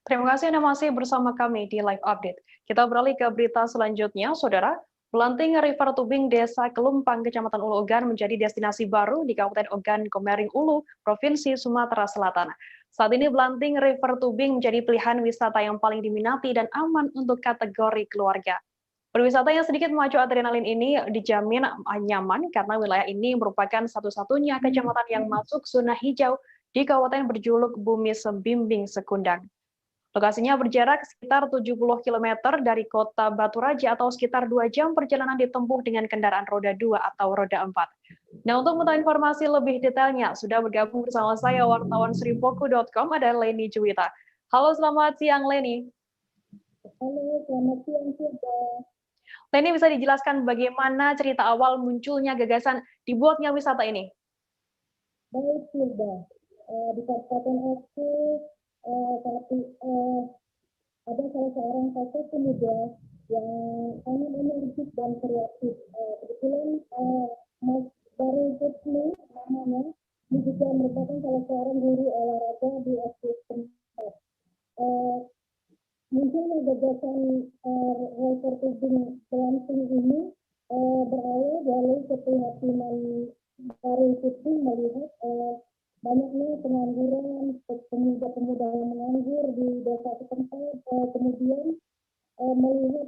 Speaker 1: Terima kasih Anda masih bersama kami di Live Update. Kita beralih ke berita selanjutnya, Saudara. Belanting River Tubing, Desa Kelumpang, Kecamatan Ulu Ogan menjadi destinasi baru di Kabupaten Ogan Komering Ulu, Provinsi Sumatera Selatan. Saat ini Belanting River Tubing menjadi pilihan wisata yang paling diminati dan aman untuk kategori keluarga. Berwisata yang sedikit memacu adrenalin ini dijamin nyaman karena wilayah ini merupakan satu-satunya kecamatan yang masuk zona hijau di kabupaten berjuluk Bumi Sebimbing Sekundang. Lokasinya berjarak sekitar 70 km dari kota Batu Raja atau sekitar 2 jam perjalanan ditempuh dengan kendaraan roda 2 atau roda 4. Nah, untuk mengetahui informasi lebih detailnya, sudah bergabung bersama saya wartawan sripoku.com ada Leni Juwita. Halo, selamat siang Leni.
Speaker 21: Halo, selamat siang juga.
Speaker 1: Leni, bisa dijelaskan bagaimana cerita awal munculnya gagasan dibuatnya wisata ini?
Speaker 21: Baik, Hilda. Di Kabupaten aku ada salah seorang kakak pemuda yang sangat energik dan kreatif ini berawal dari keprihatinan dari Putri melihat banyaknya pengangguran, pemuda-pemuda yang menganggur di desa setempat, kemudian melihat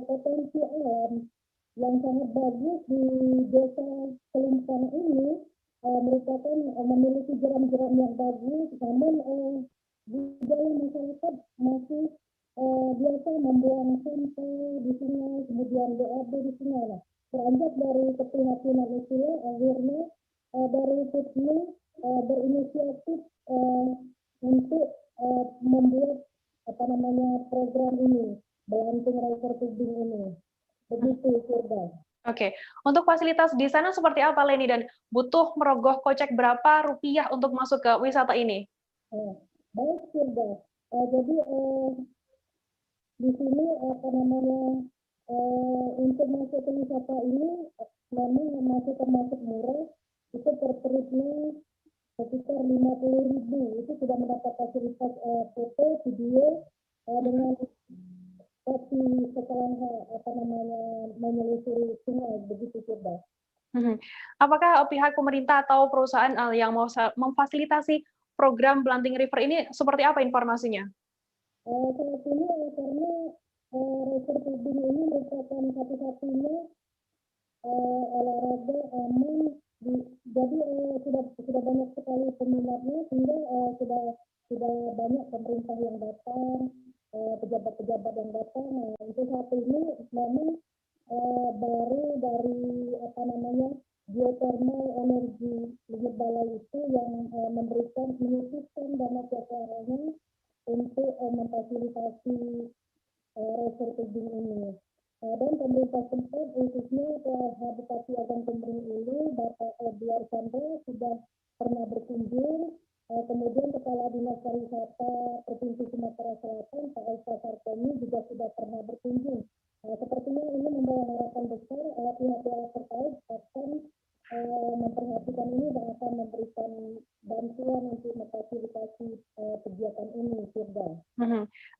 Speaker 21: potensi alam yang sangat bagus di desa Kelumpang ini, merupakan memiliki jeram-jeram yang bagus, namun di dalam masyarakat masih biasa membuang sampah di sungai, kemudian BAB di sungai. Nah, beranjak dari keprihatinan itu, akhirnya dari Putri berinisiatif untuk membuat program ini, Belanting River Tubing ini. Begitu, Firda.
Speaker 1: Oke, untuk fasilitas di sana seperti apa, Leni, dan butuh merogoh kocek berapa rupiah untuk masuk ke wisata ini?
Speaker 21: Baik, Firda. Jadi di sini untuk masuk ke wisata ini memang masih termasuk murah. Itu per tripnya sekitar 50.000. Itu sudah mendapat fasilitas foto, video dengan tapi setelah menyelusuri sungai, begitu, Firda.
Speaker 1: Apakah pihak pemerintah atau perusahaan yang mau memfasilitasi program Belanting River ini seperti apa informasinya?
Speaker 21: Saat ini karena River Tubing ini merupakan satu-satunya olahraga aman, jadi sudah banyak sekali peminatnya, sehingga sudah banyak pemerintah yang datang, pejabat-pejabat yang datang. Nah, untuk saat ini memang baru dari geothermal energi Luhut Balai itu yang menyusupkan dana kesehatannya untuk memfasilitasi River Tubing ini. Dan pemerintah tempat, khususnya Bupati Agam Kemering Ulu, Bapak Edward Chandra sudah pernah berkunjung. Kemudian Kepala Dinas Pariwisata Provinsi Sumatera Selatan, Pak Elsa Sarkoni, juga sudah pernah berkunjung. Sepertinya ini membawa harapan besar, pihak-pihak terkait akan memperhatikan ini dan akan memberikan bantuan untuk memfasilitasi kegiatan ini, Firda.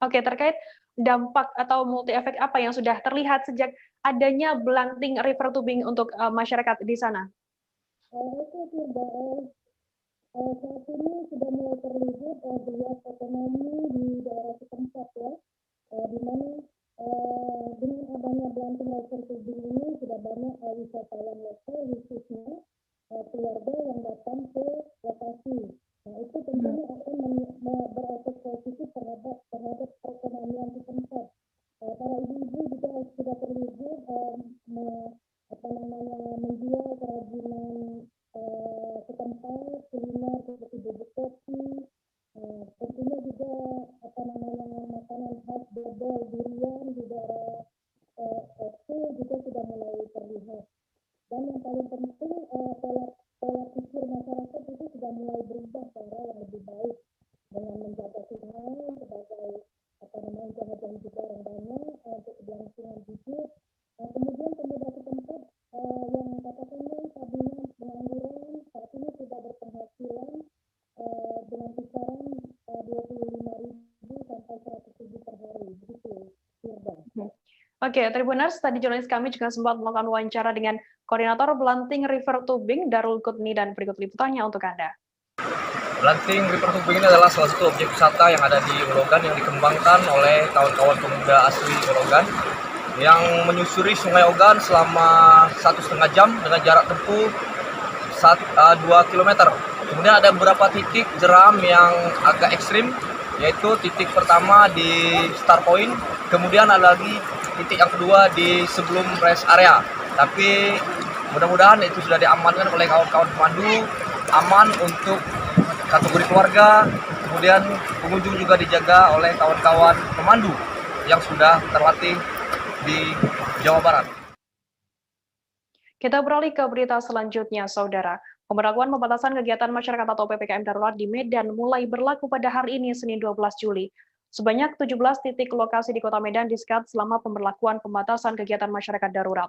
Speaker 1: Oke, terkait dampak atau multi efek apa yang sudah terlihat sejak adanya Belanting River Tubing untuk masyarakat di sana?
Speaker 21: Oke, Firda. Saat ini sudah mulai terlihat geliat ekonomi di daerah setempat, ya, di mana dengan adanya Belanting River Tubing ini sudah banyak wisatawan lokal, khususnya keluarga yang datang ke lokasi. Nah, itu tentunya akan berefek positif terhadap perekonomian setempat. Para ibu-ibu juga sudah terlihat menjual kerajinan setempat, kuliner seperti bubuk kopi, tentunya juga makanan khas dodol, durian di daerah itu juga sudah mulai terlihat. Dan yang paling penting pola pikir masyarakat itu sudah mulai berubah ke arah yang lebih baik dengan menjaga sungai sebagai jaga juga rendahnya untuk keberlangsungan hidup. Kemudian pemuda setempat yang katakanlah tadinya pengangguran saat ini sudah berpenghasilan dengan kisaran 25.000 sampai 100.000 per hari, begitu, Firda.
Speaker 1: Oke, Tribuners, tadi jurnalis kami juga sempat melakukan wawancara dengan Koordinator Belanting River Tubing, Darul Kutni, dan berikut liputannya untuk Anda.
Speaker 2: Belanting River Tubing ini adalah salah satu objek wisata yang ada di Wologan yang dikembangkan oleh kawan-kawan pemuda asli Wologan yang menyusuri Sungai Ogan selama 1,5 jam dengan jarak tempuh 2 km. Kemudian ada beberapa titik jeram yang agak ekstrim, yaitu titik pertama di Start Point, kemudian ada lagi titik yang kedua di sebelum rest area. Tapi mudah-mudahan itu sudah diamankan oleh kawan-kawan pemandu, aman untuk kategori keluarga, kemudian pengunjung juga dijaga oleh kawan-kawan pemandu yang sudah terlatih di Jawa Barat.
Speaker 1: Kita beralih ke berita selanjutnya, Saudara. Pemberlakuan pembatasan kegiatan masyarakat atau PPKM darurat di Medan mulai berlaku pada hari ini, Senin 12 Juli. Sebanyak 17 titik lokasi di Kota Medan disekat selama pemberlakuan pembatasan kegiatan masyarakat darurat.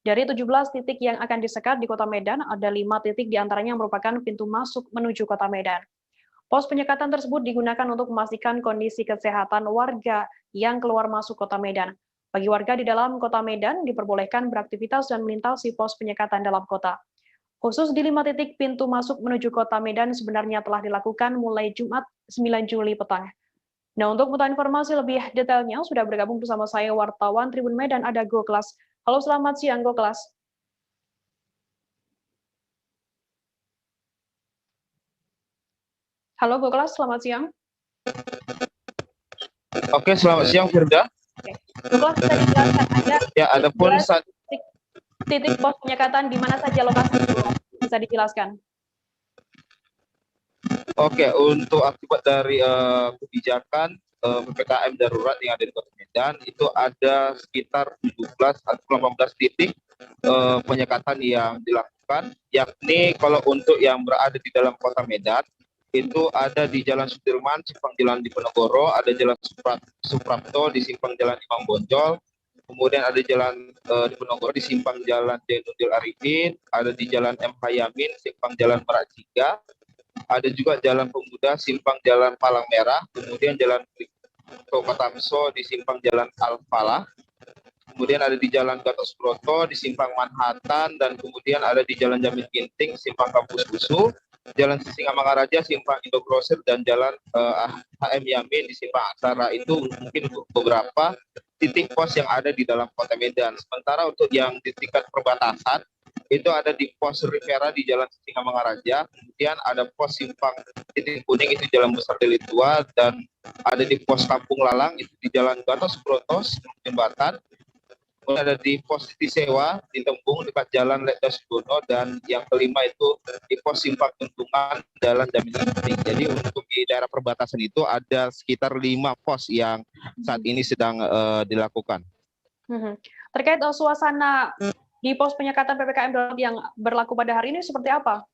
Speaker 1: Dari 17 titik yang akan disekat di Kota Medan, ada 5 titik diantaranya merupakan pintu masuk menuju Kota Medan. Pos penyekatan tersebut digunakan untuk memastikan kondisi kesehatan warga yang keluar masuk Kota Medan. Bagi warga di dalam kota Medan diperbolehkan beraktivitas dan melintasi pos penyekatan dalam kota. Khusus di 5 titik pintu masuk menuju kota Medan sebenarnya telah dilakukan mulai Jumat 9 Juli petang. Nah, untuk mengetahui informasi lebih detailnya, sudah bergabung bersama saya wartawan Tribun Medan, ada Goklas. Halo, selamat siang, Goklas. Halo, Goklas, selamat siang.
Speaker 19: Oke, selamat siang, Firda.
Speaker 1: Goklas, bisa dijelaskan
Speaker 19: ada pun
Speaker 1: titik pos penyekatan di mana saja lokasi itu? Bisa dijelaskan?
Speaker 19: Oke, untuk akibat dari kebijakan PPKM darurat yang ada di Kota Medan, itu ada sekitar 17 atau 18 titik penyekatan yang dilakukan, yakni kalau untuk yang berada di dalam Kota Medan, itu ada di Jalan Sudirman, Simpang Jalan Diponegoro, ada Jalan Suprapto di Simpang Jalan Imam Bonjol, kemudian ada Jalan Diponegoro di Simpang Jalan Zainuddin Arifin, ada di Jalan M. Hayamin, Simpang Jalan Merak Tiga, ada juga Jalan Pemuda, Simpang Jalan Palang Merah, kemudian Jalan Tamso di Simpang Jalan Al-Falah, kemudian ada di Jalan Gatot Subroto di Simpang Manhattan, dan kemudian ada di Jalan Jamin Ginting, Simpang Kampus Busu, Jalan Sisingamangaraja, Simpang Indogrosir, dan Jalan HM Yamin di Simpang Aksara. Itu mungkin beberapa titik pos yang ada di dalam Kota Medan. Sementara untuk yang di tingkat perbatasan, itu ada di pos Rivera di Jalan Sisingamangaraja, kemudian ada pos Simpang Titik Kuning itu Jalan Besar Deli Tua, dan ada di pos Kampung Lalang itu di Jalan Gatot Subroto Jembatan, kemudian ada di pos Titi Sewa di Tembung dekat Jalan Letda Sudono, dan yang kelima itu di pos Simpang Tuntungan Jalan Jamin Ginting. Jadi untuk di daerah perbatasan itu ada sekitar 5 pos yang saat ini sedang dilakukan.
Speaker 1: Terkait suasana di pos penyekatan PPKM darurat yang berlaku pada hari ini seperti apa?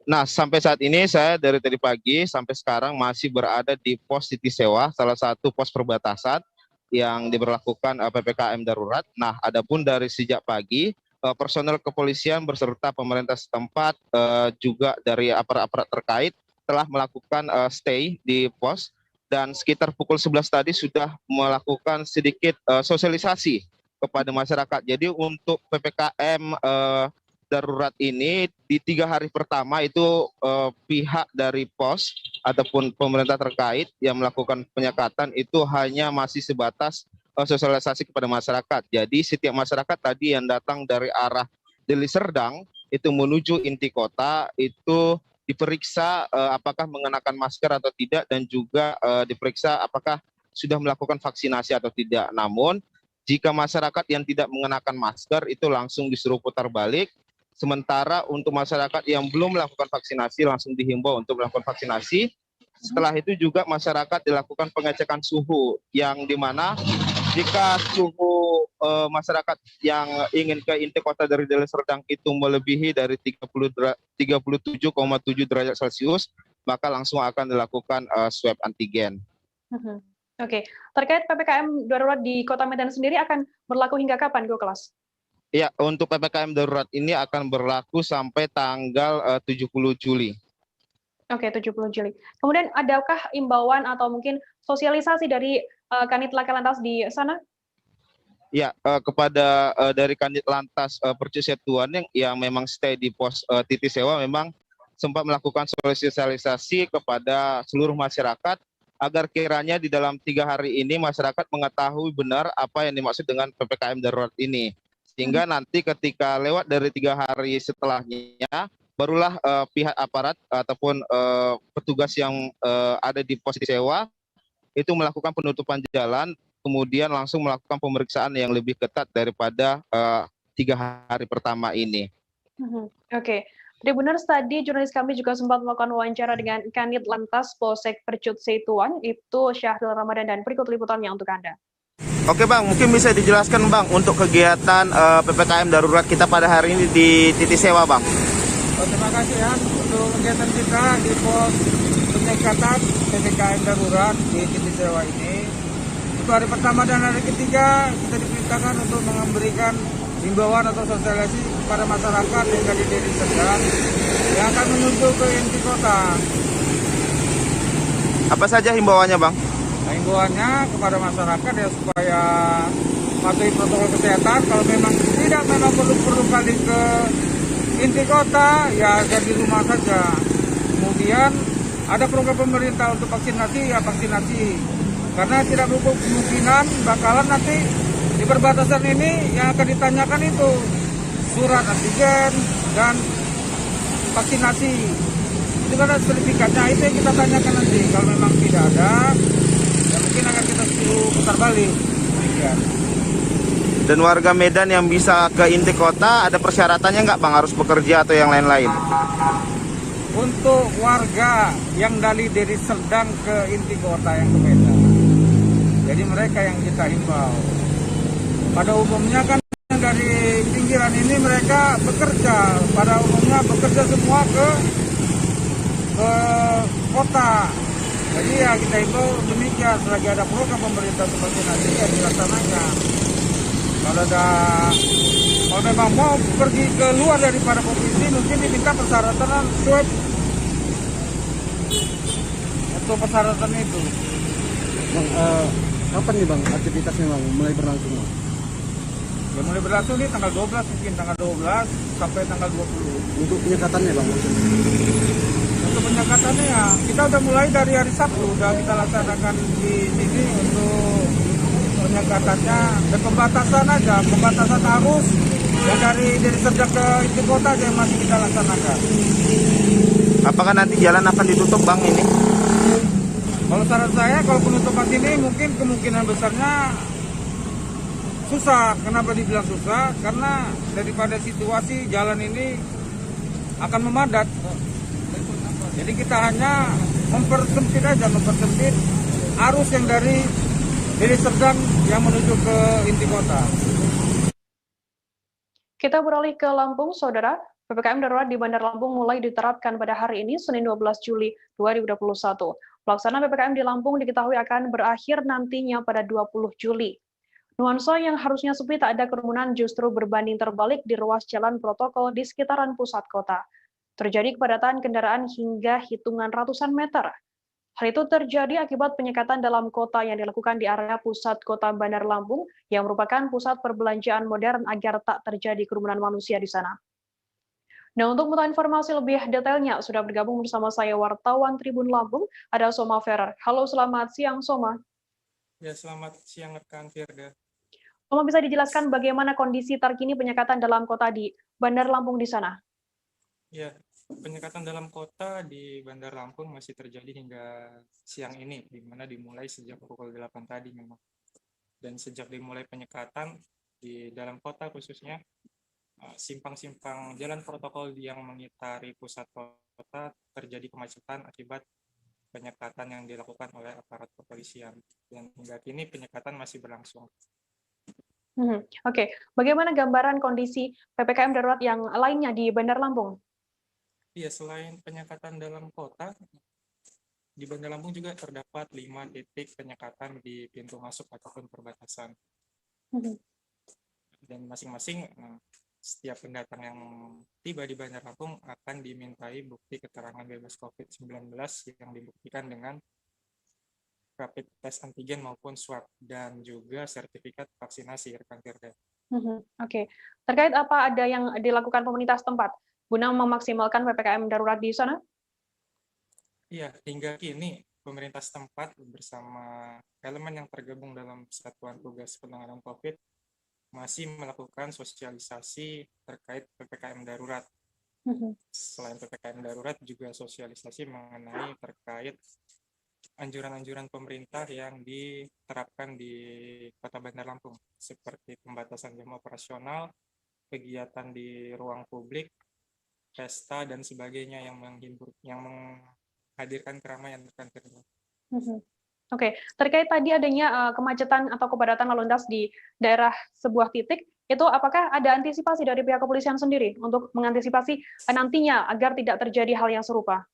Speaker 19: Nah, sampai saat ini saya dari tadi pagi sampai sekarang masih berada di pos Titi Sewa, salah satu pos perbatasan yang diberlakukan PPKM darurat. Nah, adapun dari sejak pagi, personel kepolisian beserta pemerintah setempat, juga dari aparat-aparat terkait telah melakukan stay di pos, dan sekitar pukul 11 tadi sudah melakukan sedikit sosialisasi kepada masyarakat. Jadi untuk PPKM darurat ini di 3 hari pertama itu pihak dari pos ataupun pemerintah terkait yang melakukan penyekatan itu hanya masih sebatas sosialisasi kepada masyarakat. Jadi setiap masyarakat tadi yang datang dari arah Deli Serdang itu menuju inti kota itu diperiksa apakah mengenakan masker atau tidak, dan juga diperiksa apakah sudah melakukan vaksinasi atau tidak. Namun jika masyarakat yang tidak mengenakan masker itu langsung disuruh putar balik. Sementara untuk masyarakat yang belum melakukan vaksinasi langsung dihimbau untuk melakukan vaksinasi. Setelah itu juga masyarakat dilakukan pengecekan suhu, yang dimana jika suhu masyarakat yang ingin ke inti kota dari Deli Serdang itu melebihi dari 37,7 derajat Celcius, maka langsung akan dilakukan swab antigen.
Speaker 1: Oke, terkait PPKM darurat di Kota Medan sendiri akan berlaku hingga kapan, Goklas?
Speaker 19: Ya, untuk PPKM darurat ini akan berlaku sampai tanggal 70 Juli.
Speaker 1: Oke, 70 Juli. Kemudian adakah imbauan atau mungkin sosialisasi dari Kanit Laka Lantas di sana?
Speaker 19: Ya, kepada dari Kanit Lantas Percusetuan yang memang stay di pos Titi Sewa memang sempat melakukan sosialisasi kepada seluruh masyarakat agar kiranya di dalam 3 hari ini masyarakat mengetahui benar apa yang dimaksud dengan PPKM darurat ini. Sehingga nanti ketika lewat dari 3 hari setelahnya, barulah pihak aparat ataupun petugas yang ada di pos sewa itu melakukan penutupan jalan, kemudian langsung melakukan pemeriksaan yang lebih ketat daripada 3 hari pertama ini.
Speaker 1: Oke. Tribuners, tadi jurnalis kami juga sempat melakukan wawancara dengan Kanit Lantas Polsek Percut Setuan, itu Syahril Ramadan, dan berikut liputannya untuk Anda.
Speaker 19: Oke Bang, mungkin bisa dijelaskan Bang untuk kegiatan PPKM darurat kita pada hari ini di Titi Sewa Bang.
Speaker 7: Terima kasih ya untuk kegiatan kita di pos penyekatan PPKM darurat di Titi Sewa ini. Untuk hari pertama dan hari ketiga kita diperintahkan untuk memberikan himbauan atau sosialisasi kepada masyarakat yang dari Deli Serdang yang akan menuju ke inti kota.
Speaker 19: Apa saja himbauannya Bang?
Speaker 3: Himbauannya kepada masyarakat ya supaya patuhi protokol kesehatan. Kalau memang tidak perlu kali ke inti kota, ya jadi rumah saja. Kemudian ada program pemerintah untuk vaksinasi, ya vaksinasi. Karena tidak kemungkinan bakalan nanti di perbatasan ini yang akan ditanyakan itu surat antigen dan vaksinasi. Itu kan sertifikatnya, itu yang kita tanyakan nanti. Kalau memang tidak ada, ya mungkin akan kita suruh putar balik. Demikian.
Speaker 19: Dan warga Medan yang bisa ke inti kota ada persyaratannya nggak Bang? Harus bekerja atau yang lain-lain?
Speaker 3: Untuk warga yang dari Serdang ke inti kota yang ke Medan, jadi mereka yang kita himbau. Pada umumnya kan dari pinggiran ini mereka bekerja, pada umumnya bekerja semua ke kota. Jadi ya kita himbau demikian, selagi ada program pemerintah seperti nanti ya dilaksanakan. Kalau memang mau pergi ke luar daripada provinsi, mungkin diminta persyaratan swab. Untuk persyaratan itu.
Speaker 22: Bang, kapan nih Bang aktivitasnya Bang mulai berlangsung?
Speaker 3: Ya mulai berlangsung nih tanggal 12, mungkin tanggal 12 sampai tanggal 20.
Speaker 22: Untuk penyekatannya Bang maksudnya?
Speaker 3: Untuk penyekatannya ya, kita udah mulai dari hari Sabtu, udah kita laksanakan di sini untuk penyekatannya dan pembatasan aja, pembatasan arus yang dari Serdang ke inti kota aja yang masih kita laksanakan.
Speaker 19: Apakah nanti jalan akan ditutup Bang ini?
Speaker 3: Kalau saran saya, kalau penutupan ini mungkin kemungkinan besarnya susah. Kenapa dibilang susah? Karena daripada situasi jalan ini akan memadat. Jadi kita hanya mempersempit arus yang dari Serdang yang menuju ke inti kota.
Speaker 1: Kita beralih ke Lampung, Saudara. PPKM darurat di Bandar Lampung mulai diterapkan pada hari ini, Senin 12 Juli 2021. Pelaksanaan PPKM di Lampung diketahui akan berakhir nantinya pada 20 Juli. Nuansa yang harusnya sepi tak ada kerumunan justru berbanding terbalik di ruas jalan protokol di sekitaran pusat kota. Terjadi kepadatan kendaraan hingga hitungan ratusan meter. Hal itu terjadi akibat penyekatan dalam kota yang dilakukan di area pusat kota Bandar Lampung yang merupakan pusat perbelanjaan modern agar tak terjadi kerumunan manusia di sana. Nah, untuk mengetahui informasi lebih detailnya, sudah bergabung bersama saya wartawan Tribun Lampung, ada Soma Ferrer. Halo, selamat siang, Soma.
Speaker 23: Ya, selamat siang rekan Firda.
Speaker 1: Soma, bisa dijelaskan bagaimana kondisi terkini penyekatan dalam kota di Bandar Lampung di sana?
Speaker 23: Ya, penyekatan dalam kota di Bandar Lampung masih terjadi hingga siang ini, di mana dimulai sejak pukul 8 tadi memang. Dan sejak dimulai penyekatan di dalam kota khususnya, simpang-simpang jalan protokol yang mengitari pusat kota terjadi kemacetan akibat penyekatan yang dilakukan oleh aparat kepolisian. Dan hingga kini penyekatan masih berlangsung.
Speaker 1: Oke. Bagaimana gambaran kondisi PPKM darurat yang lainnya di Bandar Lampung?
Speaker 23: Iya, selain penyekatan dalam kota, di Bandar Lampung juga terdapat 5 titik penyekatan di pintu masuk ataupun perbatasan. Dan masing-masing setiap pendatang yang tiba di Bandar Lampung akan dimintai bukti keterangan bebas COVID-19 yang dibuktikan dengan rapid test antigen maupun swab dan juga sertifikat vaksinasi rekan Firda.
Speaker 1: Oke. Terkait apa ada yang dilakukan pemerintah setempat guna memaksimalkan PPKM darurat di sana?
Speaker 23: Iya, hingga kini pemerintah setempat bersama elemen yang tergabung dalam Satuan Tugas Penanganan COVID masih melakukan sosialisasi terkait PPKM darurat. Selain PPKM darurat juga sosialisasi mengenai terkait anjuran-anjuran pemerintah yang diterapkan di Kota Bandar Lampung, seperti pembatasan jam operasional, kegiatan di ruang publik, pesta dan sebagainya yang menghadirkan keramaian.
Speaker 1: Oke, terkait tadi adanya kemacetan atau kepadatan lalu lintas di daerah sebuah titik, itu apakah ada antisipasi dari pihak kepolisian sendiri untuk mengantisipasi nantinya agar tidak terjadi hal yang serupa?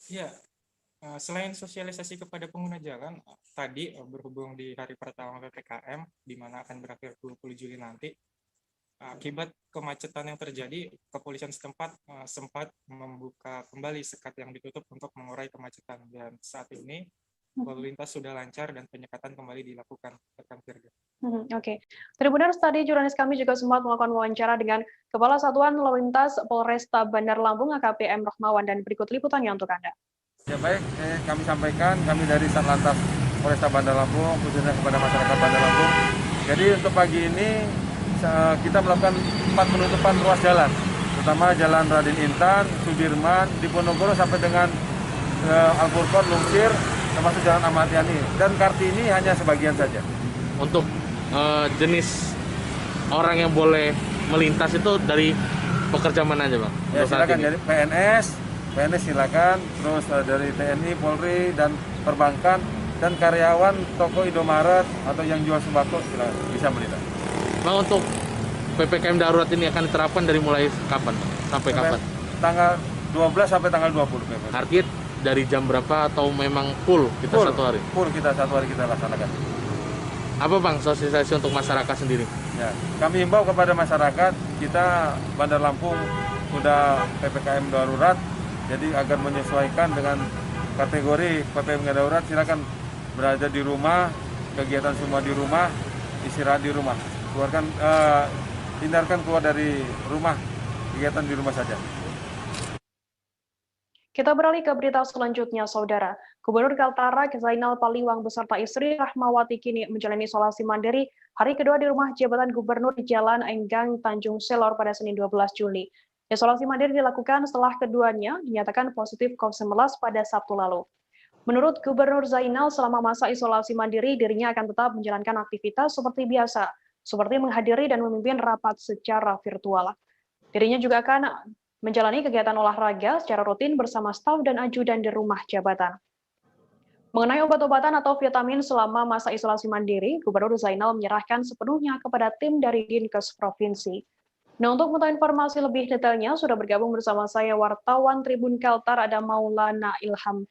Speaker 23: Ya, selain sosialisasi kepada pengguna jalan, tadi berhubung di hari pertama PPKM, di mana akan berakhir 20 Juli nanti, akibat kemacetan yang terjadi, kepolisian setempat sempat membuka kembali sekat yang ditutup untuk mengurai kemacetan. Dan saat ini lalu lintas sudah lancar dan penyekatan kembali dilakukan. Rekan Firda.
Speaker 1: Oke. Tribuners, tadi jurnalis kami juga sempat melakukan wawancara dengan Kepala Satuan Lalu Lintas Polresta Bandar Lampung AKP M. Rahmawan, dan berikut liputannya untuk Anda.
Speaker 3: Ya baik, kami sampaikan, kami dari Satlantas Polresta Bandar Lampung, khususnya kepada masyarakat Bandar Lampung. Jadi untuk pagi ini kita melakukan 4 penutupan ruas jalan, terutama Jalan Raden Intan, Sudirman, Diponegoro sampai dengan Al-Furqon, Lungsir, termasuk Jalan Ahmad Yani. Dan Kartini hanya sebagian saja.
Speaker 4: Untuk jenis orang yang boleh melintas itu dari pekerja mana aja, Bang?
Speaker 3: Ya silakan, jadi PNS silakan, terus dari TNI, Polri, dan perbankan, dan karyawan toko Indomaret atau yang jual sembako silakan bisa melintas.
Speaker 4: Bang, untuk PPKM darurat ini akan diterapkan dari mulai kapan, Bang? Sampai kapan?
Speaker 3: Tanggal 12 sampai tanggal 20.
Speaker 4: Artinya dari jam berapa atau memang full kita satu hari?
Speaker 3: Full kita satu hari kita laksanakan.
Speaker 4: Apa Bang sosialisasi untuk masyarakat sendiri?
Speaker 3: Ya, kami himbau kepada masyarakat, kita Bandar Lampung sudah PPKM darurat, jadi agar menyesuaikan dengan kategori PPKM darurat, silakan berada di rumah, kegiatan semua di rumah, istirahat di rumah. Hindarkan keluar dari rumah, kegiatan di rumah saja.
Speaker 1: Kita beralih ke berita selanjutnya, Saudara. Gubernur Kaltara Zainal Paliwang beserta istri Rahmawati kini menjalani isolasi mandiri hari kedua di rumah jabatan gubernur di Jalan Enggang, Tanjung Selor pada Senin 12 Juli. Isolasi mandiri dilakukan setelah keduanya dinyatakan positif COVID-19 pada Sabtu lalu. Menurut Gubernur Zainal, selama masa isolasi mandiri, dirinya akan tetap menjalankan aktivitas seperti biasa, seperti menghadiri dan memimpin rapat secara virtual. Dirinya juga akan menjalani kegiatan olahraga secara rutin bersama staf dan ajudan di rumah jabatan. Mengenai obat-obatan atau vitamin selama masa isolasi mandiri, Gubernur Zainal menyerahkan sepenuhnya kepada tim dari Dinkes Provinsi. Nah, untuk mengetahui informasi lebih detailnya, sudah bergabung bersama saya wartawan Tribun Kaltar, ada Maulana Ilham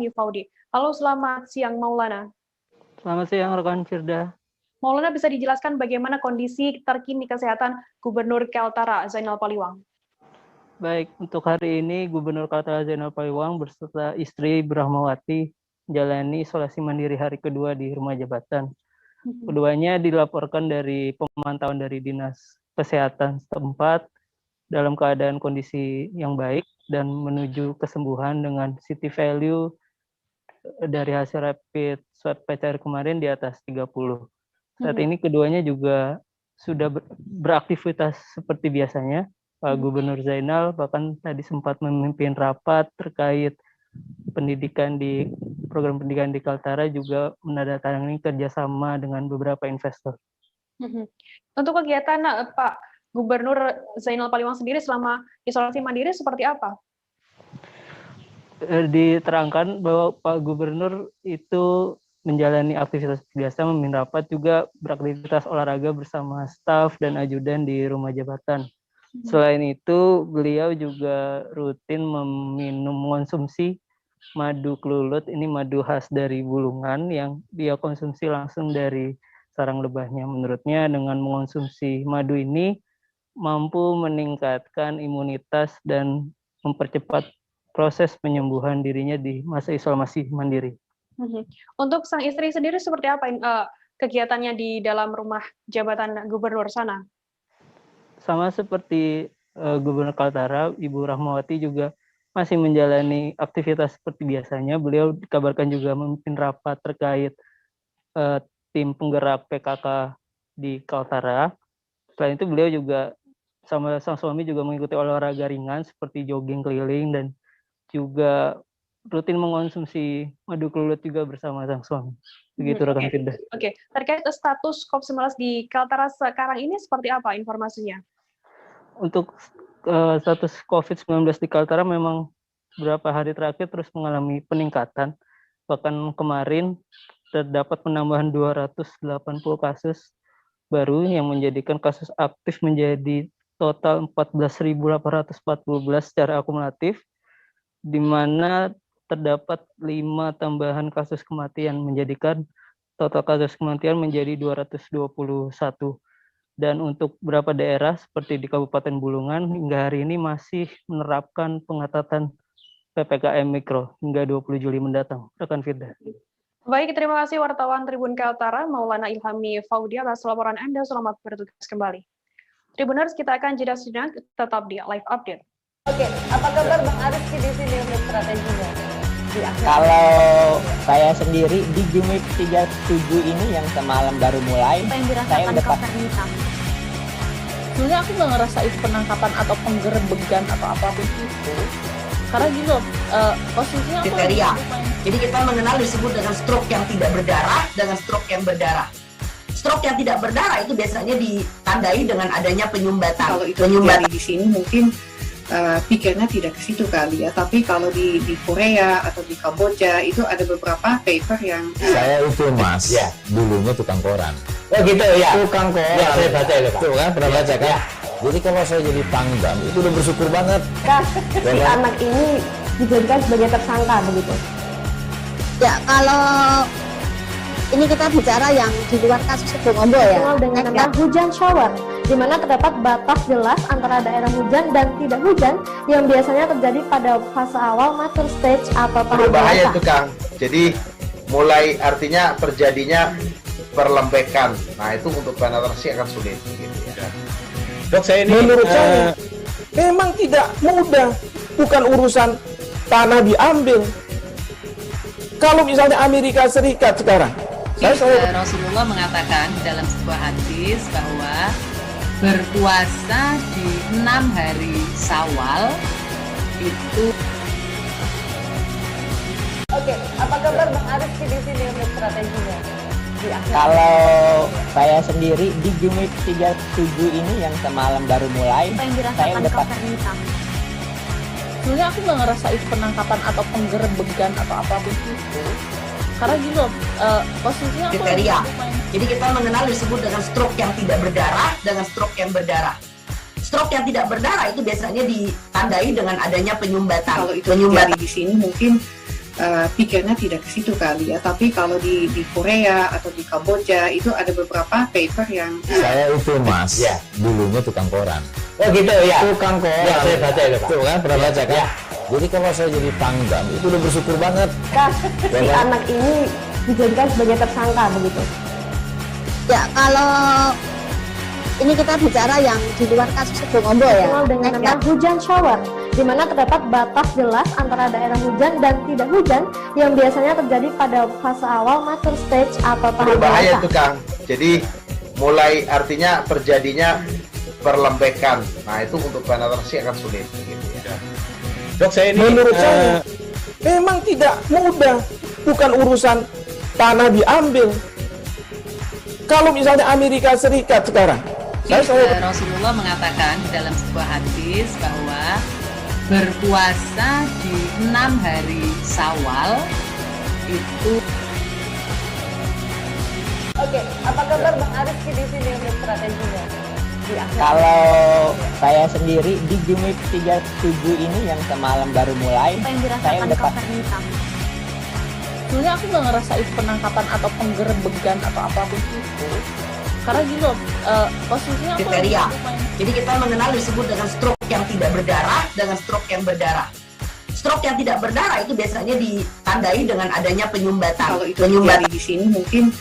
Speaker 1: Yufaudi. Halo, selamat siang Maulana.
Speaker 5: Selamat siang rekan Firda.
Speaker 1: Maulana, bisa dijelaskan bagaimana kondisi terkini kesehatan Gubernur Kaltara Zainal Paliwang?
Speaker 5: Baik, untuk hari ini Gubernur Kaltara Zainal Paliwang beserta istri Rahmawati menjalani isolasi mandiri hari kedua di rumah jabatan. Keduanya dilaporkan dari pemantauan dari Dinas Kesehatan setempat dalam keadaan kondisi yang baik dan menuju kesembuhan dengan city value dari hasil rapid swab PCR kemarin di atas 30. Saat ini keduanya juga sudah beraktivitas seperti biasanya. Pak Gubernur Zainal bahkan tadi sempat memimpin rapat terkait pendidikan di program pendidikan di Kaltara, juga menandatangani kerjasama dengan beberapa investor.
Speaker 1: Untuk kegiatan Pak Gubernur Zainal Paliwang sendiri selama isolasi mandiri seperti apa?
Speaker 5: Diterangkan bahwa Pak Gubernur itu menjalani aktivitas biasa, memimpin rapat, juga beraktivitas olahraga bersama staf dan ajudan di rumah jabatan. Selain itu, beliau juga rutin mengonsumsi madu kelulut. Ini madu khas dari Bulungan yang dia konsumsi langsung dari sarang lebahnya. Menurutnya dengan mengonsumsi madu ini mampu meningkatkan imunitas dan mempercepat proses penyembuhan dirinya di masa isolasi mandiri.
Speaker 1: Untuk sang istri sendiri seperti apa kegiatannya di dalam rumah jabatan gubernur sana?
Speaker 5: Sama seperti Gubernur Kaltara, Ibu Rahmawati juga masih menjalani aktivitas seperti biasanya. Beliau dikabarkan juga memimpin rapat terkait tim penggerak PKK di Kaltara. Selain itu beliau juga sama sang suami juga mengikuti olahraga ringan seperti jogging keliling dan juga rutin mengonsumsi madu kelulut juga bersama sang suami. Begitu rekan Firda.
Speaker 1: Oke, terkait status COVID-19 di Kaltara sekarang ini seperti apa informasinya?
Speaker 5: Untuk status COVID-19 di Kaltara memang beberapa hari terakhir terus mengalami peningkatan. Bahkan kemarin terdapat penambahan 280 kasus baru yang menjadikan kasus aktif menjadi total 14.814 secara akumulatif, di mana terdapat 5 tambahan kasus kematian menjadikan total kasus kematian menjadi 221. Dan untuk beberapa daerah seperti di Kabupaten Bulungan hingga hari ini masih menerapkan pengetatan PPKM Mikro hingga 20 Juli mendatang. Rekan Firda.
Speaker 1: Baik, terima kasih wartawan Tribun Kaltara, Maulana Ilhami Faudi atas laporan Anda. Selamat bertugas kembali. Tribuners, kita akan jeda sejenak, tetap di live update.
Speaker 8: Oke, apa kabar Bang Ariski di sini untuk strateginya?
Speaker 14: Kalau saya sendiri di Jumit 37 ini yang semalam baru mulai, saya udah
Speaker 15: sebenarnya aku nggak ngerasa itu penangkapan atau penggerebegan atau apapun itu, karena gini loh, posisinya aku
Speaker 8: kriteria. Jadi kita mengenal disebut dengan stroke yang tidak berdarah dengan stroke yang berdarah. Stroke yang tidak berdarah itu biasanya ditandai dengan adanya penyumbatan. Kalau itu terjadi di sini mungkin pikirnya tidak ke situ kali ya. Tapi kalau di Korea atau di Kamboja itu ada beberapa paper yang
Speaker 6: Saya itu Mas, ya, dulunya tukang koran.
Speaker 14: Oh gitu ya.
Speaker 6: Tukang koran.
Speaker 14: Ya, saya baca ya, Pak.
Speaker 6: Tuh kan, pernah baca kan?
Speaker 14: Ya.
Speaker 6: Jadi kalau saya jadi pangdam itu udah bersyukur banget.
Speaker 13: Si anak ini dijadikan sebagai tersangka begitu.
Speaker 17: Ya, kalau ini kita bicara yang di luar kasus Bongombo ya.
Speaker 13: Dikenal dengan nama hujan shower, di mana terdapat batas jelas antara daerah hujan dan tidak hujan yang biasanya terjadi pada fase awal mature stage atau tahap
Speaker 18: berbahaya
Speaker 13: dewasa.
Speaker 18: itu Kang. Jadi mulai artinya terjadinya perlembekan. Nah itu untuk penetrasi akan sulit. Gitu ya.
Speaker 10: Dok, saya ini menurut saya memang tidak mudah, bukan urusan tanah diambil. Kalau misalnya Amerika Serikat sekarang,
Speaker 20: Rasulullah mengatakan dalam sebuah hadis bahwa berpuasa di 6 hari Syawal itu.
Speaker 8: Oke, apa kabar Bang Ariski di sini untuk strateginya?
Speaker 14: Kalau saya sendiri di Jumit 37 ini yang semalam baru mulai, saya udah
Speaker 15: sebenarnya aku nggak ngerasa itu penangkapan atau penggerebegan atau apapun itu, karena gini loh, posisinya aku
Speaker 8: kriteria. Jadi kita mengenal disebut dengan stroke yang tidak berdarah dengan stroke yang berdarah. Stroke yang tidak berdarah itu biasanya ditandai dengan adanya penyumbatan. Kalau itu terjadi di sini mungkin pikirnya tidak ke situ kali ya. Tapi kalau di Korea atau di Kamboja itu ada beberapa paper yang
Speaker 6: Saya itu Mas, ya, dulunya tukang koran.
Speaker 14: Oh gitu ya.
Speaker 6: Tukang koran.
Speaker 14: Ya, saya baca ya, Pak.
Speaker 6: Tuh kan, pernah baca kan?
Speaker 14: Ya.
Speaker 6: Jadi kalau saya jadi pangdam itu udah bersyukur banget.
Speaker 13: Si anak ini dijadikan sebagai tersangka begitu.
Speaker 17: Ya, kalau ini kita bicara yang di luar kasus Bongombo ya.
Speaker 13: Dikenal dengan nama hujan shower, di mana terdapat batas jelas antara daerah hujan dan tidak hujan yang biasanya terjadi pada fase awal mature stage atau tahap
Speaker 18: berbahaya
Speaker 13: dewasa.
Speaker 18: itu Kang. Jadi mulai artinya terjadinya perlembekan. Nah itu untuk penetrasi akan sulit. Gitu ya.
Speaker 10: Dok, saya ini menurut saya memang tidak mudah, bukan urusan tanah diambil. Kalau misalnya Amerika Serikat sekarang,
Speaker 20: Rasulullah mengatakan dalam sebuah hadis bahwa berpuasa di 6 hari Syawal itu.
Speaker 8: Oke, apa kabar Bang Ariski di sini untuk strateginya?
Speaker 14: Kalau saya sendiri di Jumit 37 ini yang semalam baru mulai, saya udah
Speaker 15: sebenarnya aku nggak ngerasa itu penangkapan atau penggerebegan atau apapun itu, karena gini loh, posisinya aku
Speaker 8: kriteria. Jadi kita mengenal disebut dengan stroke yang tidak berdarah dengan stroke yang berdarah. Stroke yang tidak berdarah itu biasanya ditandai dengan adanya penyumbatan. Kalau itu terjadi di sini mungkin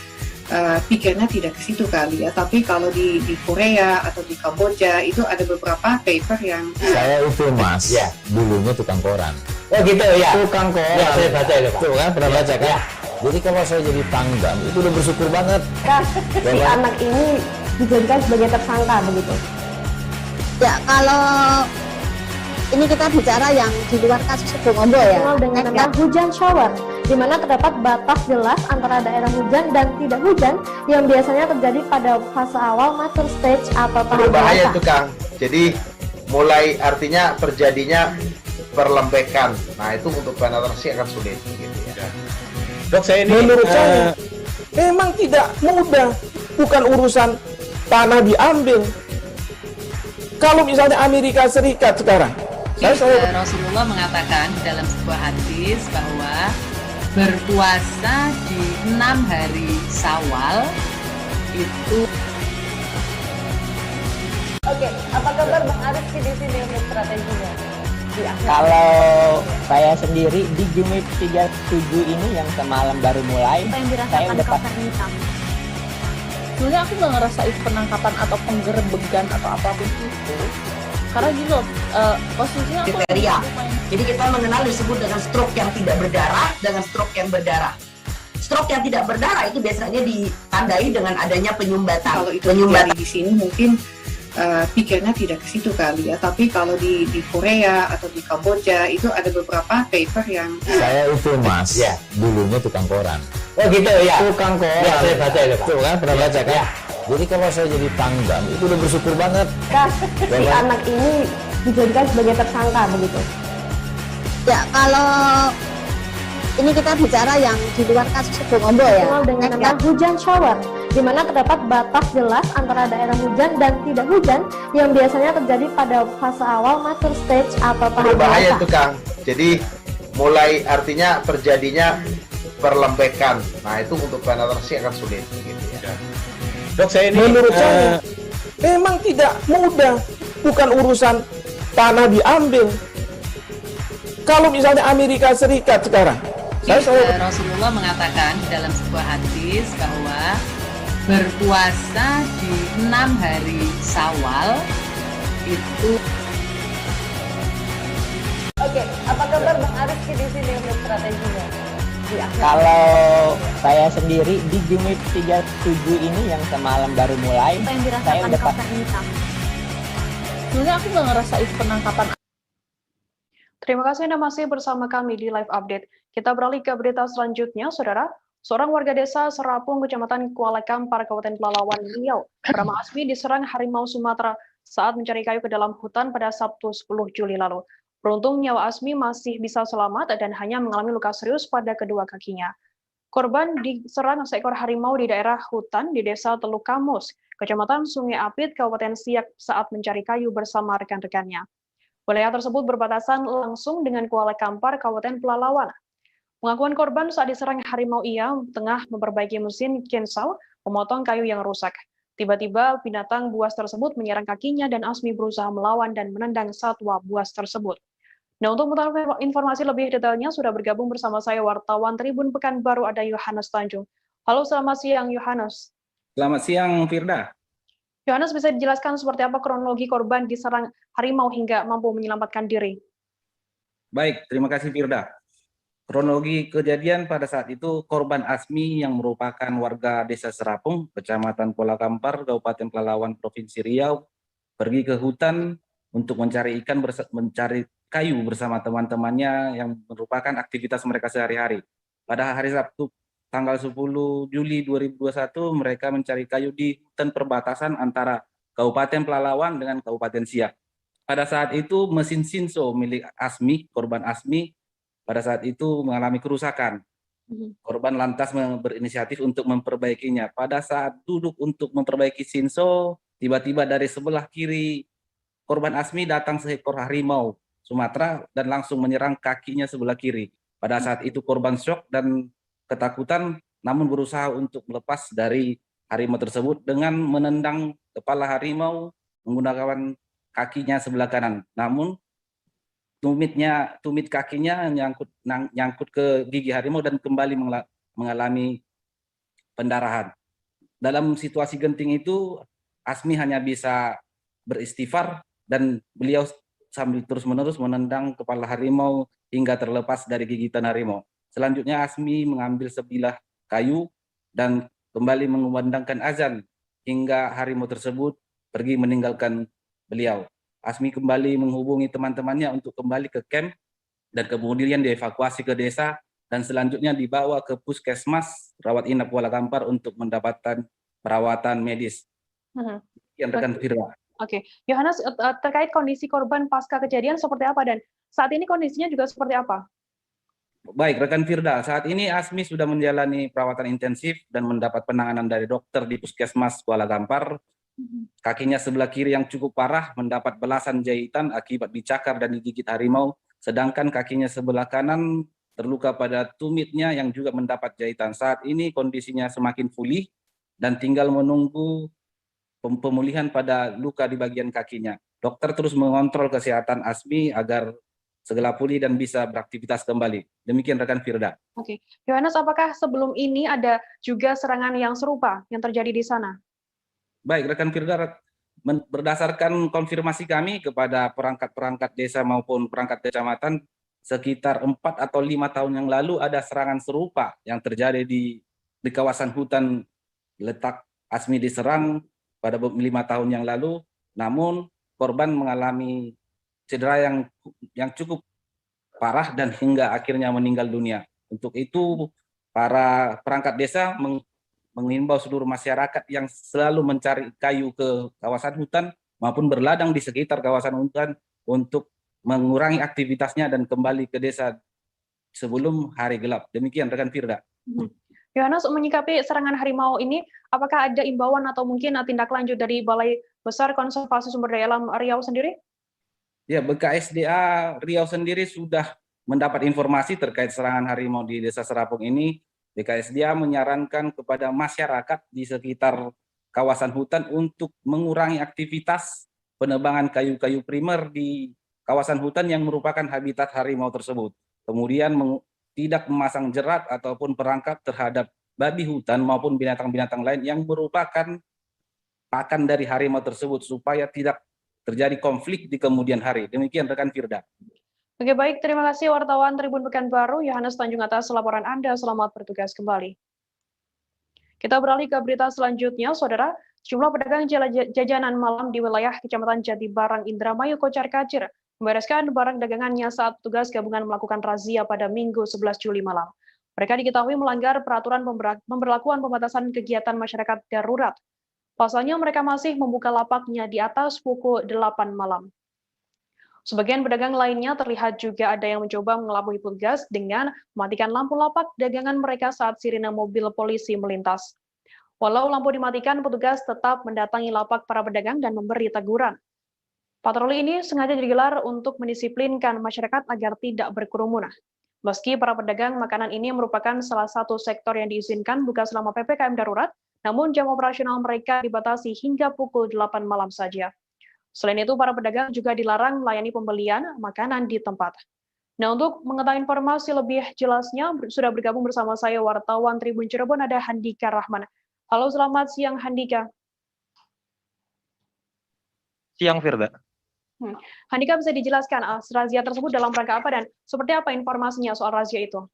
Speaker 8: pikirnya tidak ke situ kali ya. Tapi kalau di Korea atau di Kamboja itu ada beberapa paper yang
Speaker 6: Saya itu Mas, ya, dulunya tukang koran.
Speaker 14: Oh gitu ya.
Speaker 6: Tukang koran.
Speaker 14: Ya, saya baca ya, Pak.
Speaker 6: Tuh kan, pernah baca kan?
Speaker 14: Ya.
Speaker 6: Jadi kalau saya jadi pangdam itu udah bersyukur banget.
Speaker 13: Si anak ini dijadikan sebagai tersangka begitu.
Speaker 17: Ya, kalau ini kita bicara yang di luar kasus Bongombo ya.
Speaker 13: Dikenal dengan nama hujan shower, di mana terdapat batas jelas antara daerah hujan dan tidak hujan yang biasanya terjadi pada fase awal mature stage atau tahap
Speaker 18: berbahaya
Speaker 13: dewasa.
Speaker 18: itu Kang. Jadi mulai artinya terjadinya perlembekan. Nah itu untuk penetrasi akan sulit. Gitu ya.
Speaker 10: Dok, saya ini menurut saya memang tidak mudah, bukan urusan tanah diambil. Kalau misalnya Amerika Serikat sekarang,
Speaker 20: Rasulullah mengatakan dalam sebuah hadis bahwa berpuasa di 6 hari Syawal itu.
Speaker 8: Oke, apa kabar Bang Ariski di sini untuk strateginya?
Speaker 14: Kalau saya sendiri di Jumit 37 ini yang semalam baru mulai, saya udah pasti.
Speaker 15: Sebenarnya aku nggak ngerasain penangkapan atau penggerebegan atau apapun itu. Karena gitu, posisinya aku
Speaker 8: kriteria. Jadi kita mengenal disebut dengan stroke yang tidak berdarah dengan stroke yang berdarah. Stroke yang tidak berdarah itu biasanya ditandai dengan adanya penyumbatan.
Speaker 11: Kalau itu terjadi di sini mungkin pikirnya tidak ke situ kali ya. Tapi kalau di Korea atau di Kamboja itu ada beberapa paper yang
Speaker 6: Saya itu mas, dulunya tukang koran.
Speaker 10: Oh gitu ya.
Speaker 6: Tukang koran.
Speaker 10: Ya, saya baca ya, Pak.
Speaker 6: Tuh kan, pernah baca kan?
Speaker 10: Ya.
Speaker 6: Jadi kalau saya jadi pangdam, itu udah bersyukur banget.
Speaker 13: Si anak ini dijadikan sebagai tersangka begitu.
Speaker 17: Ya, kalau ini kita bicara yang di luar kasus Sebongombo ya.
Speaker 13: Dikenal dengan nama hujan shower, di mana terdapat batas jelas antara daerah hujan dan tidak hujan yang biasanya terjadi pada fase awal mature stage atau tahap
Speaker 18: Berbahaya
Speaker 13: dewasa.
Speaker 18: itu Kang. Jadi mulai artinya terjadinya perlembekan. Nah itu untuk penetrasi akan sulit. Gitu ya.
Speaker 10: Dok, saya ini menurut saya memang tidak mudah, bukan urusan tanah diambil. Kalau misalnya Amerika Serikat sekarang,
Speaker 20: Rasulullah mengatakan dalam sebuah hadis bahwa berpuasa di 6 hari Syawal itu.
Speaker 13: Oke, apa kabar Bang Arifki di sini untuk strateginya?
Speaker 14: Kalau saya sendiri di Jumit 37 ini yang semalam baru mulai,
Speaker 15: Apa yang
Speaker 14: saya
Speaker 15: dirasakan
Speaker 14: udah
Speaker 15: Kapten Hitam? Sebenarnya aku nggak ngerasain penangkapan.
Speaker 1: Terima kasih Anda masih bersama kami di Live Update. Kita beralih ke berita selanjutnya, Saudara. Seorang warga desa Serapung, Kecamatan Kuala Kampar, Kabupaten Pelalawan, Riau, bernama Asmi diserang harimau Sumatera saat mencari kayu ke dalam hutan pada Sabtu 10 Juli lalu. Beruntung nyawa Asmi masih bisa selamat dan hanya mengalami luka serius pada kedua kakinya. Korban diserang seekor harimau di daerah hutan di Desa Teluk Kamus, Kecamatan Sungai Apit, Kabupaten Siak saat mencari kayu bersama rekan-rekannya. Wilayah tersebut berbatasan langsung dengan Kuala Kampar, Kabupaten Pelalawan. Pengakuan korban saat diserang harimau ia tengah memperbaiki mesin chainsaw memotong kayu yang rusak. Tiba-tiba binatang buas tersebut menyerang kakinya dan Asmi berusaha melawan dan menendang satwa buas tersebut. Nah, untuk mengetahui informasi lebih detailnya sudah bergabung bersama saya wartawan Tribun Pekanbaru ada Yohanes Tanjung. Halo, selamat siang Yohanes.
Speaker 12: Selamat siang Firda.
Speaker 1: Yohanes, bisa dijelaskan seperti apa kronologi korban diserang harimau hingga mampu menyelamatkan diri?
Speaker 12: Baik, terima kasih Firda. Kronologi kejadian pada saat itu korban Asmi yang merupakan warga Desa Serapung, Kecamatan Kuala Kampar, Kabupaten Pelalawan, Provinsi Riau, pergi ke hutan untuk mencari ikan, mencari kayu bersama teman-temannya yang merupakan aktivitas mereka sehari-hari. Pada hari Sabtu tanggal 10 Juli 2021 mereka mencari kayu di hutan perbatasan antara Kabupaten Pelalawan dengan Kabupaten Siak. Pada saat itu mesin Sinso milik Asmi, korban Asmi, pada saat itu mengalami kerusakan. Korban lantas berinisiatif untuk memperbaikinya. Pada saat duduk untuk memperbaiki Sinso, tiba-tiba dari sebelah kiri korban Asmi datang seekor harimau Sumatera dan langsung menyerang kakinya sebelah kiri. Pada saat itu korban syok dan ketakutan, namun berusaha untuk melepas dari harimau tersebut dengan menendang kepala harimau menggunakan kakinya sebelah kanan. Namun tumit kakinya nyangkut ke gigi harimau dan kembali mengalami pendarahan. Dalam situasi genting itu, Asmi hanya bisa beristighfar dan beliau sambil terus-menerus menendang kepala harimau hingga terlepas dari gigitan harimau. Selanjutnya Asmi mengambil sebilah kayu dan kembali mengumandangkan azan hingga harimau tersebut pergi meninggalkan beliau. Asmi kembali menghubungi teman-temannya untuk kembali ke camp dan kemudian dievakuasi ke desa dan selanjutnya dibawa ke puskesmas rawat inap Kuala Kampar untuk mendapatkan perawatan medis. Yang rekan Firda.
Speaker 1: Oke, Yohanes, terkait kondisi korban pasca kejadian seperti apa dan saat ini kondisinya juga seperti apa?
Speaker 12: Baik, rekan Firda, saat ini Asmi sudah menjalani perawatan intensif dan mendapat penanganan dari dokter di puskesmas Kuala Kampar. Kakinya sebelah kiri yang cukup parah mendapat belasan jahitan akibat dicakar dan digigit harimau, sedangkan kakinya sebelah kanan terluka pada tumitnya yang juga mendapat jahitan. Saat ini kondisinya semakin pulih dan tinggal menunggu pemulihan pada luka di bagian kakinya. Dokter terus mengontrol kesehatan Asmi agar segera pulih dan bisa beraktivitas kembali. Demikian rekan Firda.
Speaker 1: Oke, Yohanes, apakah sebelum ini ada juga serangan yang serupa yang terjadi di sana?
Speaker 12: Baik, rekan Firda, berdasarkan konfirmasi kami kepada perangkat-perangkat desa maupun perangkat kecamatan, sekitar 4 atau 5 tahun yang lalu ada serangan serupa yang terjadi di kawasan hutan letak Asmi diserang pada 5 tahun yang lalu, namun korban mengalami cedera yang cukup parah dan hingga akhirnya meninggal dunia. Untuk itu, para perangkat desa mengimbau seluruh masyarakat yang selalu mencari kayu ke kawasan hutan maupun berladang di sekitar kawasan hutan untuk mengurangi aktivitasnya dan kembali ke desa sebelum hari gelap. Demikian rekan Firda.
Speaker 1: Yohanes, menyikapi serangan harimau ini, apakah ada imbauan atau mungkin tindak lanjut dari Balai Besar Konservasi Sumber Daya Alam Riau sendiri?
Speaker 12: Ya, BKSDA Riau sendiri sudah mendapat informasi terkait serangan harimau di Desa Serapung ini. BKSDA menyarankan kepada masyarakat di sekitar kawasan hutan untuk mengurangi aktivitas penebangan kayu-kayu primer di kawasan hutan yang merupakan habitat harimau tersebut. Kemudian tidak memasang jerat ataupun perangkap terhadap babi hutan maupun binatang-binatang lain yang merupakan pakan dari harimau tersebut supaya tidak terjadi konflik di kemudian hari. Demikian rekan Firda.
Speaker 1: Oke, baik, terima kasih wartawan Tribun Pekanbaru Yohanes Tanjung atas laporan Anda. Selamat bertugas kembali. Kita beralih ke berita selanjutnya, Saudara. Jumlah pedagang jajanan malam di wilayah Kecamatan Jatibarang, Indramayu, Kocar-kacir membereskan barang dagangannya saat petugas gabungan melakukan razia pada Minggu 11 Juli malam. Mereka diketahui melanggar peraturan pemberlakuan pembatasan kegiatan masyarakat darurat. Pasalnya mereka masih membuka lapaknya di atas pukul 8 malam. Sebagian pedagang lainnya terlihat juga ada yang mencoba mengelabui petugas dengan mematikan lampu lapak dagangan mereka saat sirine mobil polisi melintas. Walau lampu dimatikan, petugas tetap mendatangi lapak para pedagang dan memberi teguran. Patroli ini sengaja digelar untuk mendisiplinkan masyarakat agar tidak berkerumun. Meski para pedagang makanan ini merupakan salah satu sektor yang diizinkan buka selama PPKM darurat, namun jam operasional mereka dibatasi hingga pukul 8 malam saja. Selain itu, para pedagang juga dilarang melayani pembelian makanan di tempat. Nah, untuk mengetahui informasi lebih jelasnya, sudah bergabung bersama saya wartawan Tribun Cirebon, ada Handika Rahman. Halo, selamat siang Handika.
Speaker 9: Siang, Firda.
Speaker 1: Handika, bisa dijelaskan razia tersebut dalam rangka apa dan seperti apa informasinya soal razia itu?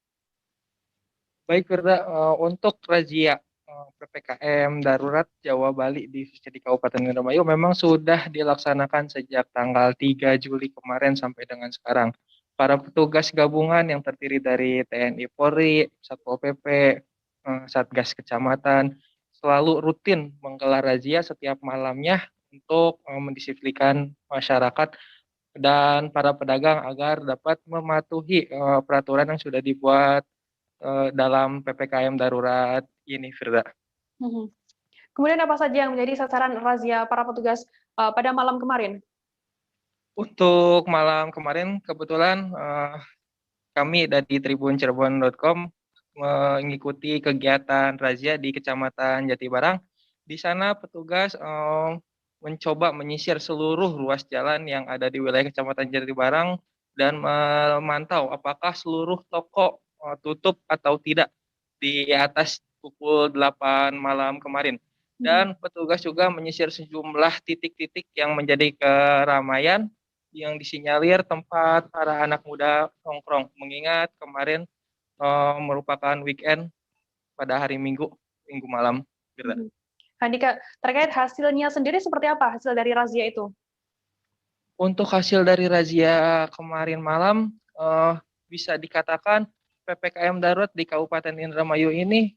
Speaker 9: Baik, Firda, untuk razia PPKM darurat Jawa Bali di Kabupaten Indramayu memang sudah dilaksanakan sejak tanggal 3 Juli kemarin sampai dengan sekarang. Para petugas gabungan yang terdiri dari TNI Polri, Satpol PP, Satgas Kecamatan selalu rutin menggelar razia setiap malamnya untuk mendisiplinkan masyarakat dan para pedagang agar dapat mematuhi peraturan yang sudah dibuat dalam PPKM darurat ini, Firda.
Speaker 1: Kemudian apa saja yang menjadi sasaran razia para petugas pada malam kemarin?
Speaker 9: Untuk malam kemarin kebetulan kami dari tribuncirebon.com mengikuti kegiatan razia di Kecamatan Jatibarang. Di sana petugas mencoba menyisir seluruh ruas jalan yang ada di wilayah Kecamatan Jatibarang dan memantau apakah seluruh toko tutup atau tidak di atas pukul 8 malam kemarin. Dan petugas juga menyisir sejumlah titik-titik yang menjadi keramaian yang disinyalir tempat para anak muda nongkrong. Mengingat kemarin merupakan weekend pada hari Minggu malam.
Speaker 1: Handika, terkait hasilnya sendiri seperti apa hasil dari razia itu?
Speaker 9: Untuk hasil dari razia kemarin malam bisa dikatakan PPKM darurat di Kabupaten Indramayu ini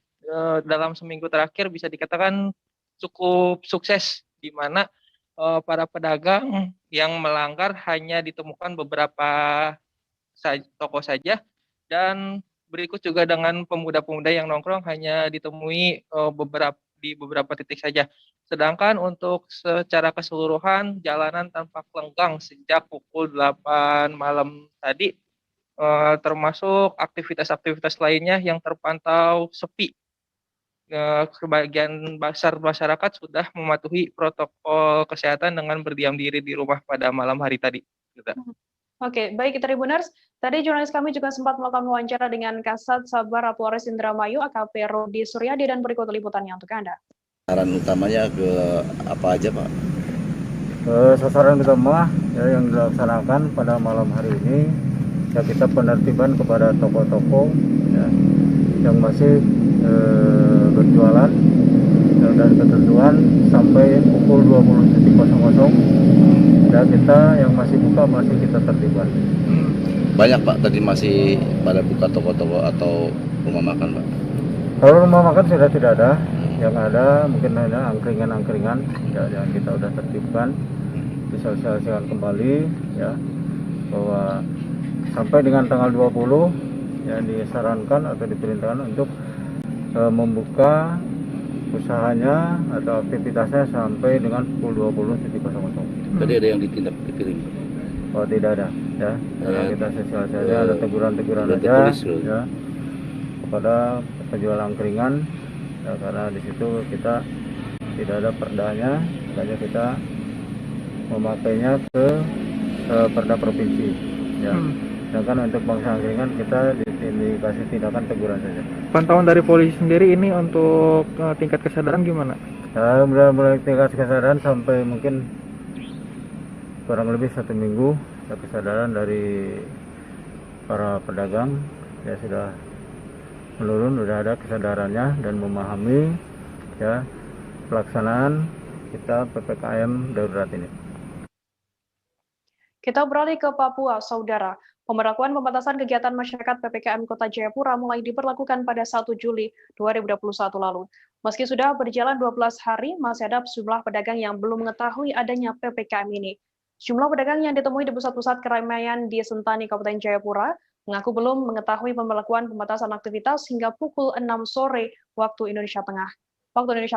Speaker 9: dalam seminggu terakhir bisa dikatakan cukup sukses, di mana para pedagang yang melanggar hanya ditemukan beberapa toko saja, dan berikut juga dengan pemuda-pemuda yang nongkrong hanya ditemui di beberapa titik saja. Sedangkan untuk secara keseluruhan jalanan tampak lenggang sejak pukul 8 malam tadi, termasuk aktivitas-aktivitas lainnya yang terpantau sepi. Sebagian besar masyarakat sudah mematuhi protokol kesehatan dengan berdiam diri di rumah pada malam hari tadi.
Speaker 1: Oke, baik Tribuners. Tadi jurnalis kami juga sempat melakukan wawancara dengan Kasat Sabara Polres Indramayu AKP Rudi Suryadi dan berikut liputannya untuk Anda.
Speaker 2: Sasaran utamanya ke apa aja, Pak?
Speaker 7: Sasaran utama yang dilaksanakan pada malam hari ini ya kita penertiban kepada toko-toko ya, yang masih berjualan dan ketentuan sampai pukul 20.00 dan kita yang masih buka masih kita tertiban.
Speaker 2: Banyak Pak tadi masih pada buka toko-toko atau rumah makan, Pak?
Speaker 7: Kalau rumah makan sudah tidak ada, yang ada mungkin hanya angkringan-angkringan ya, yang kita udah tertibkan, disosialisasikan kembali ya bahwa sampai dengan tanggal 20 yang disarankan atau diperintahkan untuk membuka usahanya atau aktivitasnya sampai dengan pukul 20.00.
Speaker 2: Tadi ada yang ditindak dipiring?
Speaker 7: Oh tidak ada ya, karena kita sosialisasi ada teguran-teguran aja ya kepada penjual angkringan ya, karena di situ kita tidak ada perdanya, makanya kita memakainya ke perda provinsi ya. Sedangkan untuk bangsa angkringan kita dikasih tindakan teguran saja.
Speaker 9: Pantauan dari polisi sendiri ini untuk tingkat kesadaran gimana?
Speaker 7: Ya, mulai tingkat kesadaran sampai mungkin kurang lebih 1 minggu ya, kesadaran dari para pedagang ya sudah menurun, sudah ada kesadarannya dan memahami ya pelaksanaan kita PPKM darurat ini.
Speaker 1: Kita beralih ke Papua, Saudara. Pemberlakuan pembatasan kegiatan masyarakat PPKM Kota Jayapura mulai diberlakukan pada 1 Juli 2021 lalu. Meski sudah berjalan 12 hari, masih ada sejumlah pedagang yang belum mengetahui adanya PPKM ini. Jumlah pedagang yang ditemui di pusat-pusat keramaian di Sentani, Kabupaten Jayapura, mengaku belum mengetahui pemberlakuan pembatasan aktivitas hingga pukul 6 sore waktu Indonesia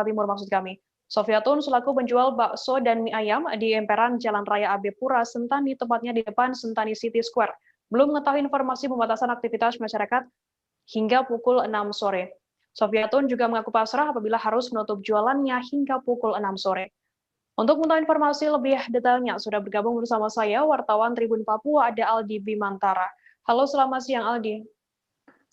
Speaker 1: Timur maksud kami. Sofiatun selaku penjual bakso dan mie ayam di emperan Jalan Raya AB Pura, Sentani, tepatnya di depan Sentani City Square, belum mengetahui informasi pembatasan aktivitas masyarakat hingga pukul 6 sore. Sofiatun juga mengaku pasrah apabila harus menutup jualannya hingga pukul 6 sore. Untuk mengetahui informasi lebih detailnya, sudah bergabung bersama saya, wartawan Tribun Papua, ada Aldi Bimantara. Halo, selamat siang Aldi.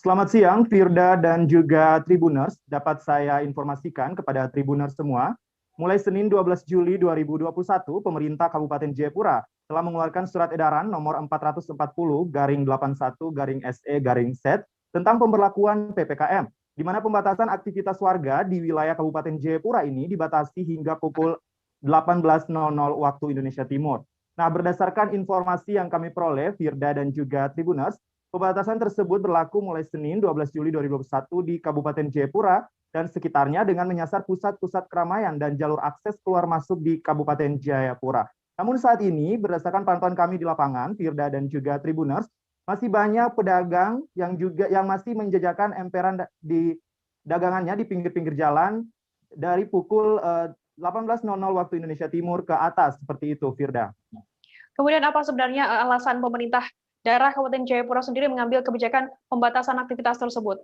Speaker 16: Selamat siang, Firda dan juga Tribuners. Dapat saya informasikan kepada Tribuners semua, mulai Senin 12 Juli 2021, pemerintah Kabupaten Jayapura telah mengeluarkan surat edaran nomor 440/81/SE/Z tentang pemberlakuan PPKM, di mana pembatasan aktivitas warga di wilayah Kabupaten Jayapura ini dibatasi hingga pukul 18.00 waktu Indonesia Timur. Nah, berdasarkan informasi yang kami peroleh, Firda dan juga Tribuners, pembatasan tersebut berlaku mulai Senin 12 Juli 2021 di Kabupaten Jayapura dan sekitarnya dengan menyasar pusat-pusat keramaian dan jalur akses keluar masuk di Kabupaten Jayapura. Namun saat ini, berdasarkan pantauan kami di lapangan, Firda dan juga Tribuners, masih banyak pedagang yang masih menjajakan emperan di dagangannya di pinggir-pinggir jalan dari pukul 18.00 waktu Indonesia Timur ke atas, seperti itu, Firda.
Speaker 1: Kemudian apa sebenarnya alasan pemerintah daerah Kabupaten Jayapura sendiri mengambil kebijakan pembatasan aktivitas tersebut?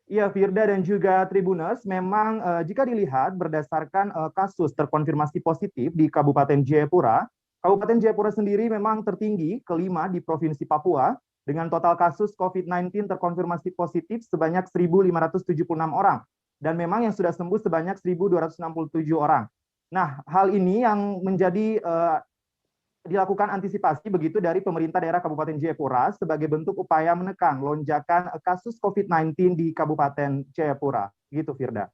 Speaker 16: Iya, Firda dan juga Tribuners, memang jika dilihat berdasarkan kasus terkonfirmasi positif di Kabupaten Jayapura sendiri memang tertinggi kelima di Provinsi Papua dengan total kasus COVID-19 terkonfirmasi positif sebanyak 1.576 orang dan memang yang sudah sembuh sebanyak 1.267 orang. Nah, hal ini yang menjadi dilakukan antisipasi begitu dari pemerintah daerah Kabupaten Jayapura sebagai bentuk upaya menekan lonjakan kasus COVID-19 di Kabupaten Jayapura. Gitu, Firda.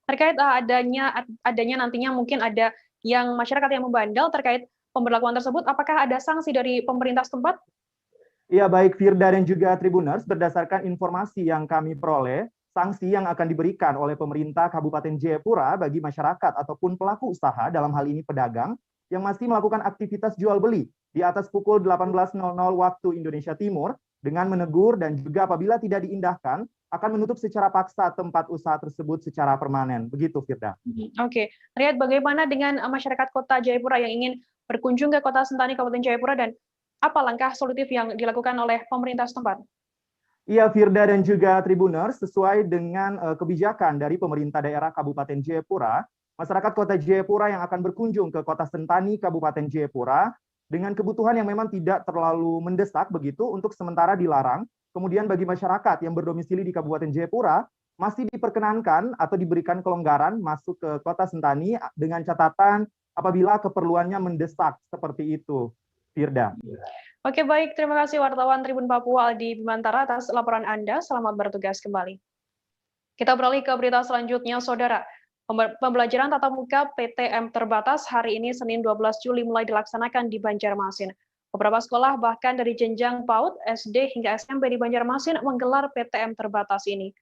Speaker 1: Terkait adanya nantinya mungkin ada yang masyarakat yang membandel terkait pemberlakuan tersebut, apakah ada sanksi dari pemerintah setempat?
Speaker 16: Iya, baik Firda dan juga Tribuners, berdasarkan informasi yang kami peroleh, sanksi yang akan diberikan oleh pemerintah Kabupaten Jayapura bagi masyarakat ataupun pelaku usaha, dalam hal ini pedagang, yang masih melakukan aktivitas jual beli di atas pukul 18.00 waktu Indonesia Timur dengan menegur dan juga apabila tidak diindahkan akan menutup secara paksa tempat usaha tersebut secara permanen. Begitu, Firda.
Speaker 1: Oke. Lihat bagaimana dengan masyarakat Kota Jayapura yang ingin berkunjung ke Kota Sentani Kabupaten Jayapura dan apa langkah solutif yang dilakukan oleh pemerintah setempat?
Speaker 16: Iya, Firda dan juga Tribuners, sesuai dengan kebijakan dari pemerintah daerah Kabupaten Jayapura, masyarakat Kota Jayapura yang akan berkunjung ke Kota Sentani Kabupaten Jayapura dengan kebutuhan yang memang tidak terlalu mendesak begitu untuk sementara dilarang. Kemudian bagi masyarakat yang berdomisili di Kabupaten Jayapura masih diperkenankan atau diberikan kelonggaran masuk ke Kota Sentani dengan catatan apabila keperluannya mendesak seperti itu. Firda.
Speaker 1: Oke, baik. Terima kasih wartawan Tribun Papua Aldi Bimantara atas laporan Anda. Selamat bertugas kembali. Kita beralih ke berita selanjutnya, Saudara. Pembelajaran tatap muka PTM terbatas hari ini Senin 12 Juli mulai dilaksanakan di Banjarmasin. Beberapa sekolah bahkan dari jenjang PAUD, SD hingga SMP di Banjarmasin menggelar PTM terbatas ini.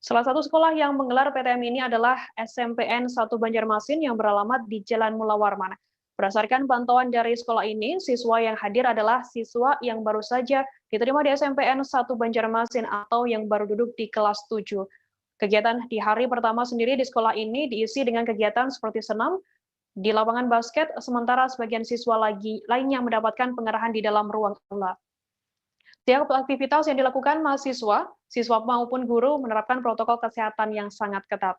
Speaker 1: Salah satu sekolah yang menggelar PTM ini adalah SMPN 1 Banjarmasin yang beralamat di Jalan Mula Warman. Berdasarkan pantauan dari sekolah ini, siswa yang hadir adalah siswa yang baru saja diterima di SMPN 1 Banjarmasin atau yang baru duduk di kelas 7. Kegiatan di hari pertama sendiri di sekolah ini diisi dengan kegiatan seperti senam di lapangan basket, sementara sebagian siswa lainnya mendapatkan pengarahan di dalam ruang aula. Setiap aktivitas yang dilakukan mahasiswa, siswa maupun guru menerapkan protokol kesehatan yang sangat ketat.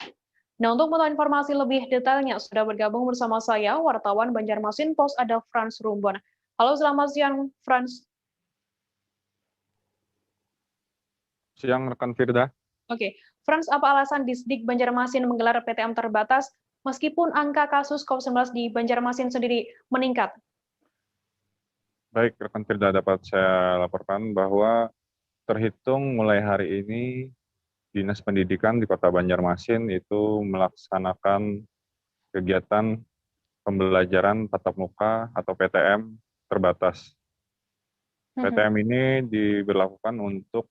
Speaker 1: Nah, untuk mengetahui informasi lebih detailnya, sudah bergabung bersama saya, wartawan Banjarmasin Pos ada Frans Rumbon. Halo, selamat siang, Frans.
Speaker 19: Siang, rekan Firda.
Speaker 1: Oke, Frans, apa alasan Disdik Banjarmasin menggelar PTM terbatas meskipun angka kasus COVID-19 di Banjarmasin sendiri meningkat?
Speaker 19: Baik, rekan Firda, dapat saya laporkan bahwa terhitung mulai hari ini Dinas Pendidikan di Kota Banjarmasin itu melaksanakan kegiatan pembelajaran tatap muka atau PTM terbatas. PTM ini diberlakukan untuk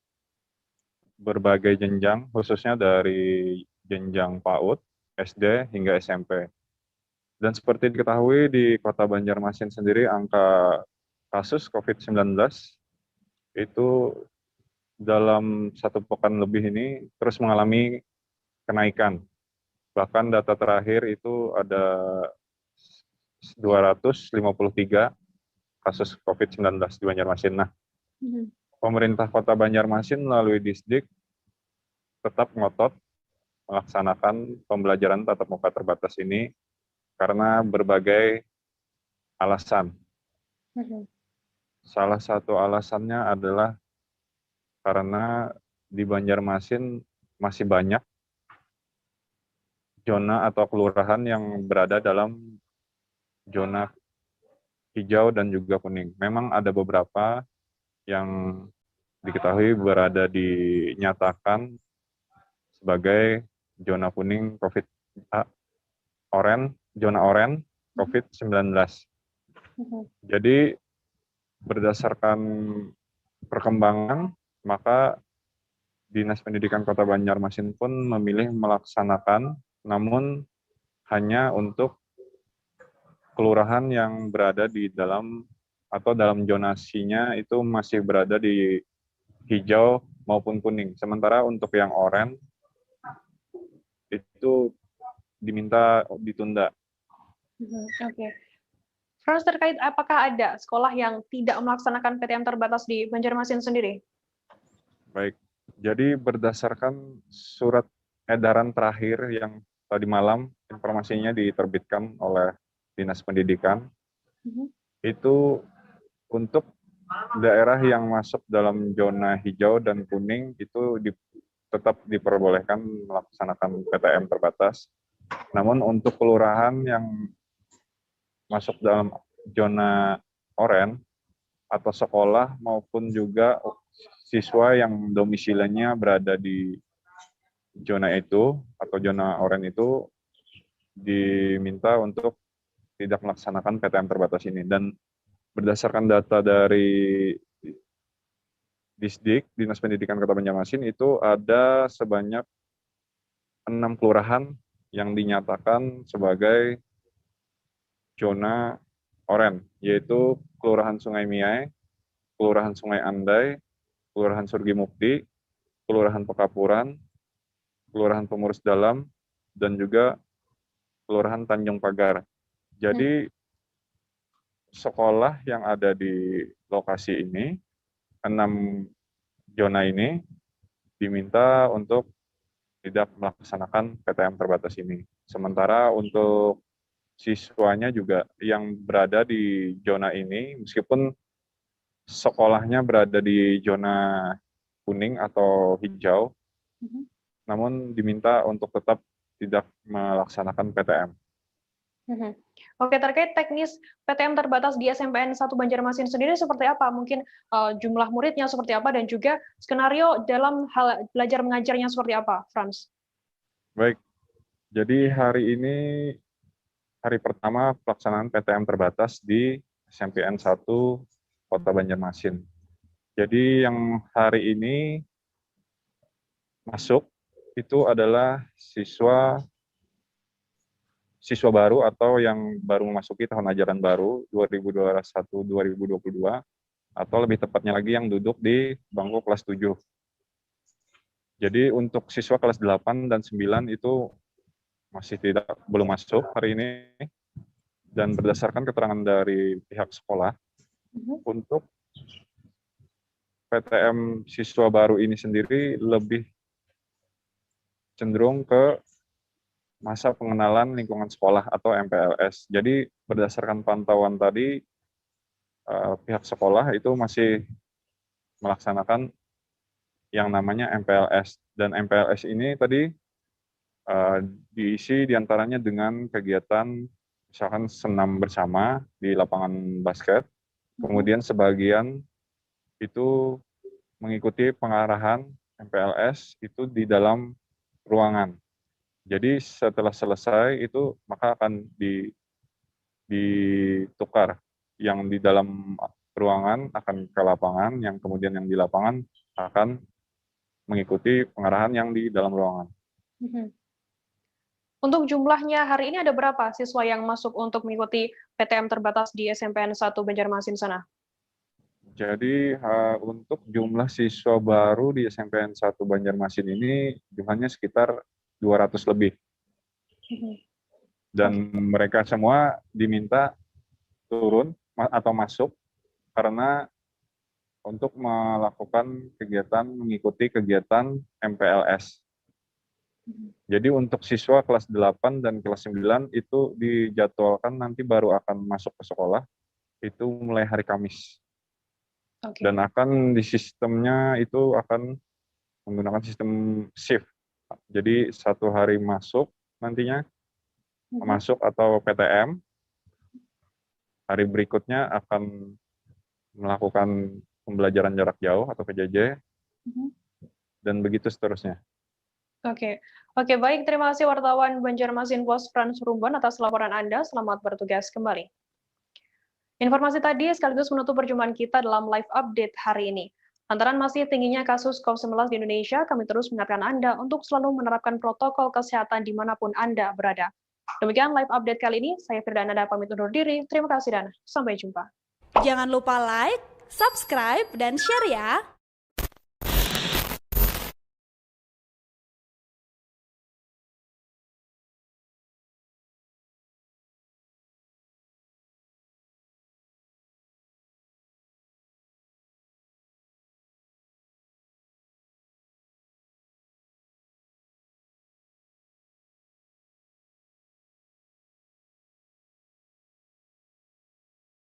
Speaker 19: berbagai jenjang, khususnya dari jenjang PAUD, SD, hingga SMP. Dan seperti diketahui di Kota Banjarmasin sendiri, angka kasus COVID-19 itu dalam 1 pekan lebih ini terus mengalami kenaikan. Bahkan data terakhir itu ada 253 kasus COVID-19 di Banjarmasin. Nah, pemerintah Kota Banjarmasin melalui Disdik tetap ngotot melaksanakan pembelajaran tatap muka terbatas ini karena berbagai alasan. Salah satu alasannya adalah karena di Banjarmasin masih banyak zona atau kelurahan yang berada dalam zona hijau dan juga kuning. Memang ada beberapa yang diketahui berada dinyatakan sebagai zona kuning zona oranye COVID-19. Jadi berdasarkan perkembangan, maka Dinas Pendidikan Kota Banjarmasin pun memilih melaksanakan, namun hanya untuk kelurahan yang berada di dalam atau dalam zonasinya itu masih berada di hijau maupun kuning. Sementara untuk yang oranye itu diminta ditunda.
Speaker 1: Oke. Frans, terkait apakah ada sekolah yang tidak melaksanakan PTM terbatas di Banjarmasin sendiri?
Speaker 19: Baik, jadi berdasarkan surat edaran terakhir yang tadi malam informasinya diterbitkan oleh Dinas Pendidikan, itu untuk daerah yang masuk dalam zona hijau dan kuning itu tetap diperbolehkan melaksanakan PTM terbatas. Namun untuk kelurahan yang masuk dalam zona oranye atau sekolah maupun juga siswa yang domisilinya berada di zona itu atau zona oranye itu diminta untuk tidak melaksanakan PTM terbatas ini. Dan berdasarkan data dari Disdik, Dinas Pendidikan Kota Banjarmasin, itu ada sebanyak 6 kelurahan yang dinyatakan sebagai zona oranye, yaitu Kelurahan Sungai Miai, Kelurahan Sungai Andai, Kelurahan Surgi Mukti, Kelurahan Pekapuran, Kelurahan Pengurus Dalam, dan juga Kelurahan Tanjung Pagar. Jadi sekolah yang ada di lokasi ini, 6 zona ini, diminta untuk tidak melaksanakan PTM terbatas ini. Sementara untuk siswanya juga yang berada di zona ini, meskipun sekolahnya berada di zona kuning atau hijau, namun diminta untuk tetap tidak melaksanakan PTM.
Speaker 1: Oke, terkait teknis PTM terbatas di SMPN 1 Banjarmasin sendiri seperti apa? Mungkin jumlah muridnya seperti apa dan juga skenario dalam hal belajar mengajarnya seperti apa, Frans?
Speaker 19: Baik, jadi hari ini hari pertama pelaksanaan PTM terbatas di SMPN 1 Kota Banjarmasin. Jadi yang hari ini masuk itu adalah siswa baru atau yang baru memasuki tahun ajaran baru 2021-2022 atau lebih tepatnya lagi yang duduk di bangku kelas 7. Jadi untuk siswa kelas 8 dan 9 itu masih belum masuk hari ini, dan berdasarkan keterangan dari pihak sekolah untuk PTM siswa baru ini sendiri lebih cenderung ke masa pengenalan lingkungan sekolah atau MPLS. Jadi berdasarkan pantauan tadi, pihak sekolah itu masih melaksanakan yang namanya MPLS. Dan MPLS ini tadi diisi diantaranya dengan kegiatan misalkan senam bersama di lapangan basket, kemudian sebagian itu mengikuti pengarahan MPLS itu di dalam ruangan. Jadi setelah selesai itu maka akan ditukar, yang di dalam ruangan akan ke lapangan, yang kemudian yang di lapangan akan mengikuti pengarahan yang di dalam ruangan.
Speaker 1: Untuk jumlahnya hari ini ada berapa siswa yang masuk untuk mengikuti PTM terbatas di SMPN 1 Banjarmasin sana?
Speaker 19: Jadi untuk jumlah siswa baru di SMPN 1 Banjarmasin ini jumlahnya sekitar 200 lebih. Dan mereka semua diminta turun atau masuk karena untuk melakukan kegiatan, mengikuti kegiatan MPLS. Jadi untuk siswa kelas 8 dan kelas 9 itu dijadwalkan nanti baru akan masuk ke sekolah, itu mulai hari Kamis. Dan akan di sistemnya itu akan menggunakan sistem shift. Jadi satu hari masuk nantinya, masuk atau PTM, hari berikutnya akan melakukan pembelajaran jarak jauh atau PJJ, dan begitu seterusnya.
Speaker 1: Oke, baik. Terima kasih wartawan Banjarmasin Pos Frans Rumbon atas laporan Anda. Selamat bertugas kembali. Informasi tadi sekaligus menutup perjumpaan kita dalam live update hari ini. Lantaran masih tingginya kasus COVID-19 di Indonesia, kami terus mengingatkan Anda untuk selalu menerapkan protokol kesehatan dimanapun Anda berada. Demikian live update kali ini, saya Firda Nada pamit undur diri. Terima kasih dan sampai jumpa.
Speaker 21: Jangan lupa like, subscribe, dan share ya!